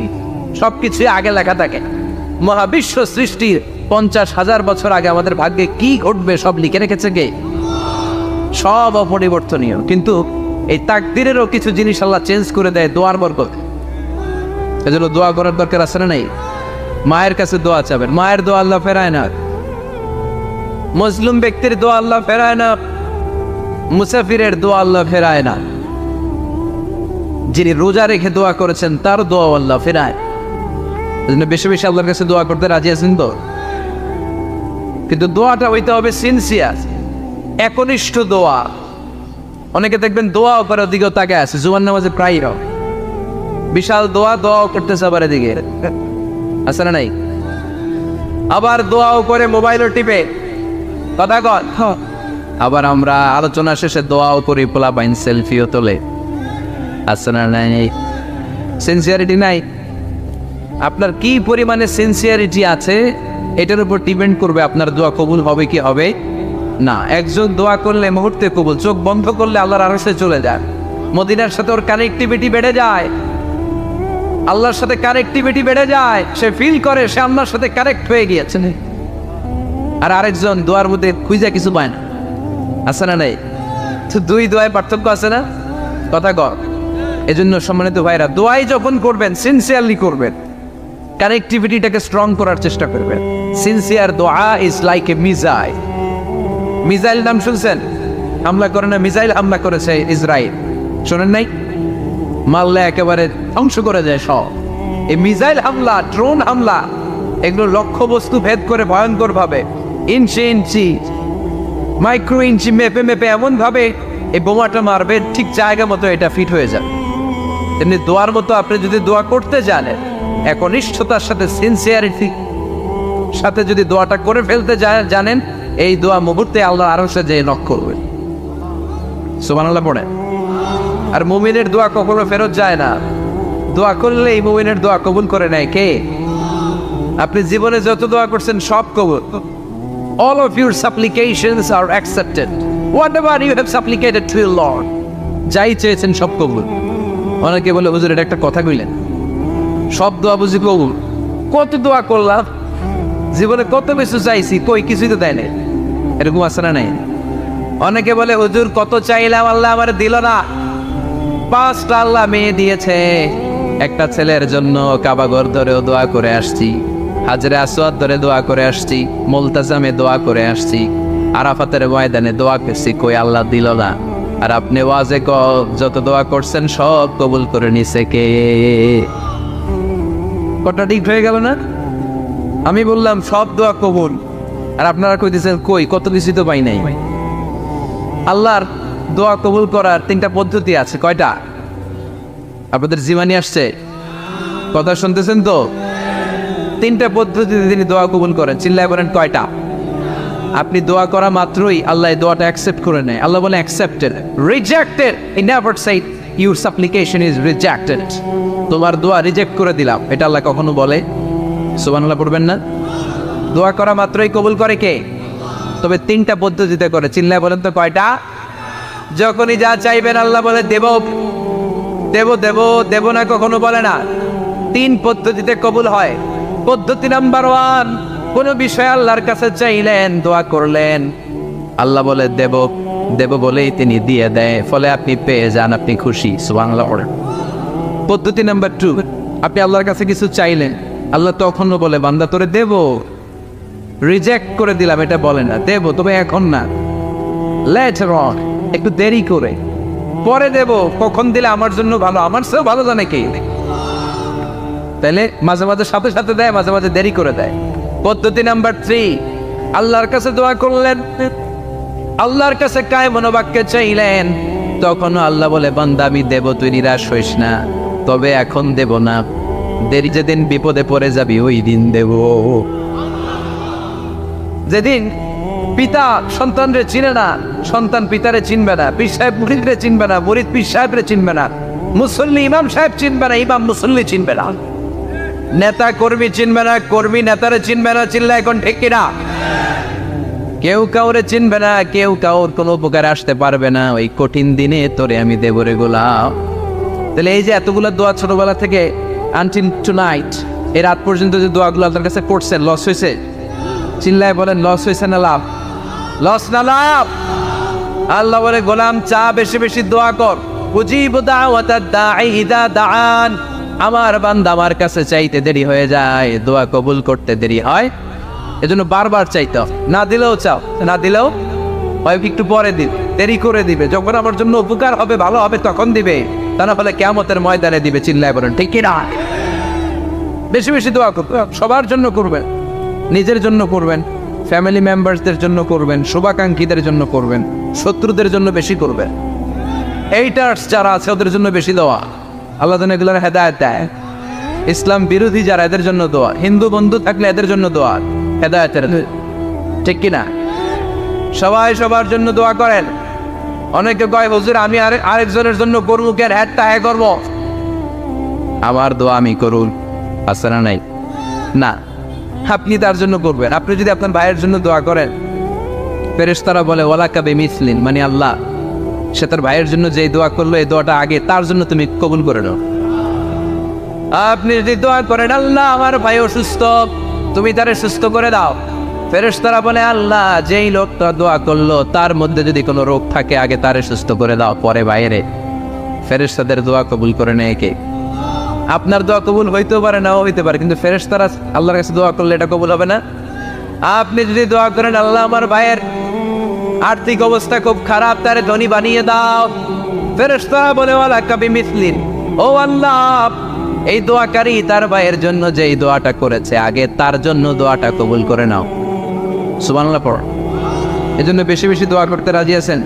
সবকিছু আগে লেখা থাকে। মহাবিশ্ব সৃষ্টির 50,000 বছর আগে আমাদের ভাগ্যে কি ঘটবে সব লিখে রেখেছে কে? সব অপরিবর্তনীয়। কিন্তু এই তাকদিরেরও কিছু জিনিস আল্লাহ চেঞ্জ করে দেয় দোয়ার বরকত। এজন্য দোয়া করার দরকার আছে না নাই? মায়ের কাছে দোয়া চাবেন, মায়ের দোয়া আল্লাহ ফেরায় না। মুসলিম ব্যক্তির দোয়া আল্লাহ ফেরায় না, মুসাফিরের দোয়া আল্লাহ ফেরায় না। যিনি রোজা রেখে দোয়া করেছেন তার দোয়া আল্লাহ ফেরায়। এজন্য বেশি বেশি আল্লাহর কাছে দোয়া করতে রাজি আছেন তো? কিন্তু দোয়াটা হইতে হবে সিনসিয়ার, একনিষ্ঠ দোয়া। অনেকে দেখবেন দোয়াও করে ওদিকেও তাকে আছে, জুমার নামাজে প্রায় বিশাল দোয়াও করতেছে আবার এদিকে, আছে না নাই? আবার দোয়াও করে মোবাইলও টিপে, কথা কর। আবার আমরা আলোচনা শেষে দোয়াও করি, পোলাপাইন সেলফিও তোলে, আছে না নাই? সিনসিয়ারিটি নাই। আপনার কি পরিমাণে সিনসিয়ারিটি আছে এটার উপর ডিপেন্ড করবে আপনার দোয়া কবুল হবে কি হবে না। একজন দোয়া করলে মুহূর্তে কবুল, চোখ বন্ধ করলে আল্লাহর আরশে চলে যায়। মদিনার সাথে ওর কানেক্টিভিটি বেড়ে যায়, আল্লাহর সাথে কানেক্টিভিটি বেড়ে যায়। সে ফিল করে সে আল্লাহর সাথে কানেক্ট হয়ে গিয়েছে। আর আরেকজন দোয়ার মধ্যে খুঁজে কিছু পায় না, আছে না নাই? তো 2 দোয়ায় পার্থক্য আছে না? কথা কর। এজন্য সম্মানিত ভাইরা, দোয়াই যখন করবেন সিনসিয়ারলি করবেন, কানেক্টিভিটিটাকে স্ট্রং করার চেষ্টা করবেন। সিনসিয়ার দোয়া is like a missile. Missile নাম শুনছেন? হামলা করে না, মিসাইল হামলা করেছে ইসরায়েল, শোনেন নাই? মারলে একেবারে ধ্বংস করে যায় সব। এই মিসাইল হামলা, ড্রোন হামলা, এগুলো লক্ষ্য বস্তু ভেদ করে ভয়ঙ্কর ভাবে, ইঞ্চি ইঞ্চি, মাইক্রো ইঞ্চি মেপে মেপে এমন ভাবে এই বোমাটা মারবে, ঠিক জায়গা মতো এটা ফিট হয়ে যাবে। তেমনি দোয়ার মতো আপনি যদি দোয়া করতে জানেন, একনিষ্ঠতার সাথে সিনসিয়ারিটি সাথে যদি দোয়াটা করে ফেলতে জানেন, এই দোয়া মুহূর্তে আল্লাহ আরশে যেয়ে নক করবে। সুবহানাল্লাহ পড়ে। আর মুমিনের দোয়া কখনো ফেরত যায় না। দোয়া করলে এই মুমিনের দোয়া কবুল করে নেয় কে? আপনি জীবনে যত দোয়া করছেন সব কবুল। All of your supplications are accepted. Whatever you have supplicated to your Lord, যাই চেয়েছেন সব কবুল। অনেকে বলে হুজুর এটা একটা কথা কইলেন, সব দোয়া বুঝি কবুল? কত দোয়া করলাম, জীবনে কত কিছু চাইছি, কই কিছুই তো দেয় নাই। এরকম আছে না নাই? অনেকে বলে হুজুর কত চাইলাম আল্লাহ আমার দিল না। 5টা আল্লাহ মেয়ে দিয়েছে, একটা ছেলের জন্য কাবাগর ধরেও দোয়া করে আসছি, হাজরে আসওয়াদ ধরে দোয়া করে আসছি, মুলতাজামে দোয়া করে আসছি, আরাফাতের ময়দানে দোয়া করছি, কই আল্লাহ দিল না। আর আপনি ওয়াজে যত দোয়া করছেন সব কবুল করে নিছে কে? কটা ঠিক হয়ে গেল না? আমি বললাম সব দোয়া কবুল, আর আপনারা কইতেছেন কই কত কিছু তো পাই নাই। আল্লাহর দোয়া কবুল করার 3টা পদ্ধতি আছে। কয়টা? আপনাদের জীবনী আসছে, কথা শুনতেছেন তো? 3টা পদ্ধতিতে তিনি দোয়া কবুল করেন। চিল্লায় বলেন কয়টা? আপনি দোয়া করা মাত্রই আল্লাহ এই দোয়াটা অ্যাকসেপ্ট করে নেয়। আল্লাহ বলে accepted, rejected he never shed your সাপ্লিকেশন is rejected. তোমার দোয়া রিজেক্ট করে দিলাম, এটা আল্লাহ কখনো বলে? সুবহানাল্লাহ পড়বেন না? দোয়া করা মাত্রই কবুল করে কে? তবে 3টা পদ্ধতিতে করে। চিল্লায় বলেন তো কয়টা? যখনই যা চাইবেন আল্লাহ বলে দেব দেব দেব দেব না, কখনো বলে না। 3 পদ্ধতিতে কবুল হয়। পদ্ধতি নাম্বার 1, কোন বিষয় আল্লাহর কাছে চাইলেন, দোয়া করলেন, আল্লাহ বলে দেব দেব বলেই তিনি দিয়ে দেয়, ফলে আপনি পেয়ে যান, আপনি খুশি। সুবহানাল্লাহ। পদ্ধতি নাম্বার 2, আপনি আল্লাহর কাছে কিছু চাইলেন, আল্লাহ তখনও বলে বান্দা তোরে দেব, রিজেক্ট করে দিলাম এটা বলে না, দেব তবে এখন না, লেটার অন, একটু দেরি করে, পরে দেব, কখন দিলে আমার জন্য ভালো, আমার চেয়েও ভালো জানে কে। তাইলে মাঝে মাঝে সাথে সাথে দেয়, মাঝে মাঝে দেরি করে দেয়। পদ্ধতি নাম্বার 3, আল্লাহর কাছে দোয়া করলেন, আল্লাহর কাছে কায় মনোবাক্যে চাইলেন, তখনও আল্লাহ বলে বান্দা আমি দেব, তুই নিরাশ হইস না, তবে এখন দেব না, দেরি যেদিন বিপদে পড়ে যাবি ওই দিন দেব। যেদিন পিতা সন্তানরে চিনে না, সন্তান পিতারে চিনবে না, পীর সাহেব মুরিদরে চিনবে না, মুরিদ পীর সাহেবরে চিনবে না, মুসল্লি ইমাম সাহেব চিনবে না, ইমাম মুসল্লি চিনবে না, নেতা কর্মী চিনবে না, কর্মী নেতারে চিনবে না। চিল্লা এখন ঠিক কিনা? কেউ কাউরে চিনবে না, কেউ কাউর কোনো উপকার আসতে পারবে না। ওই কঠিন দিনে তোরে আমি দেব রে গোলাম। তাহলে এই যে এতগুলো দোয়া ছোটবেলা থেকে আনটিল টুনাইট, এই রাত পর্যন্ত যে দোয়াগুলো আপনার কাছে করছেন, লস হয়েছে? চিল্লায় বলেন লস হয়েছে না লাভ? লস না লাভ? আল্লাহ বলে গোলাম চা বেশি বেশি দোয়া কর, উজিবু দাওয়াতাদ দাঈ ইযা দাআন। আমার বান্দা আমার কাছে চাইতে দেরি হয়ে যায়, দোয়া কবুল করতে দেরি হয়, এজন্য বারবার চাইতে, না দিলেও চাও, না দিলেও হয় একটু পরে দিবে, দেরি করে দিবে, যখন আমার জন্য উপকার হবে ভালো হবে তখন দিবে, তা না হলে কিয়ামতের ময়দানে দিবে। চিল্লায় বলেন ঠিক কি না? বেশি বেশি দোয়া করবেন, সবার জন্য করবেন, নিজের জন্য করবেন, ফ্যামিলি মেম্বারসদের জন্য করবেন, শুভাকাঙ্ক্ষীদের জন্য করবেন, শত্রুদের জন্য বেশি করবেন, এইটার্স যারা আছে ওদের জন্য বেশি দোয়া। আল্লাহ যেন এগুলোর হেদায়েত দেয়। ইসলাম বিরোধী যারা এদের জন্য দোয়া, হিন্দু বন্ধু থাকলে এদের জন্য দোয়া, হেদায়েতের, ঠিক কিনা? সবাই সবার জন্য দোয়া করেন। অনেকে কয় হুজুর আমি আরেকজনের জন্য করবো কেন, হ্যাটটা হ্যাঁ করবো, আমার দোয়া আমি করুন, আছে না নাই? না, আপনি তার জন্য করবেন। আপনি যদি আপনার ভাইয়ের জন্য দোয়া করেন, ফেরেশতারা বলে ওয়ালাকা বিমিসলিন, মানে আল্লাহ সে তার ভাইয়ের জন্য যে দোয়া করলো এই দোয়াটা আগে তার জন্য তুমি কবুল করে নাও। আপনি যদি দোয়া করেন আল্লাহ আমার ভাই অসুস্থ, তুমি তারে সুস্থ করে দাও, ফেরেশতারা বলে আল্লাহ যেই লোকটা দোয়া করলো তার মধ্যে যদি কোনো রোগ থাকে আগে তারে সুস্থ করে দাও, পরে বাইরে। ফেরেশতাদের দোয়া কবুল করে নেয় কে? আপনার দোয়া কবুল হইতেও পারে, নাও হইতে পারে, কিন্তু ফেরেশতারা আল্লাহর কাছে দোয়া করলে এটা কবুল হবে না। আপনি যদি দোয়া করেন আল্লাহ আমার ভাইয়ের আর্থিক অবস্থা খুব খারাপ, তারে ধনী বানিয়ে দাও, ফেরেশতারা বলে ওয়ালাকা বিমিসলিন, ও আল্লাহ এই দোয়াকারী তার ভাইয়ের জন্য যে এই দোয়াটা করেছে আগে তার জন্য দোয়াটা কবুল করে নাও। সুবহানাল্লাহ পড়। এজন্য বেশি বেশি দোয়া করতে রাজি আছেন?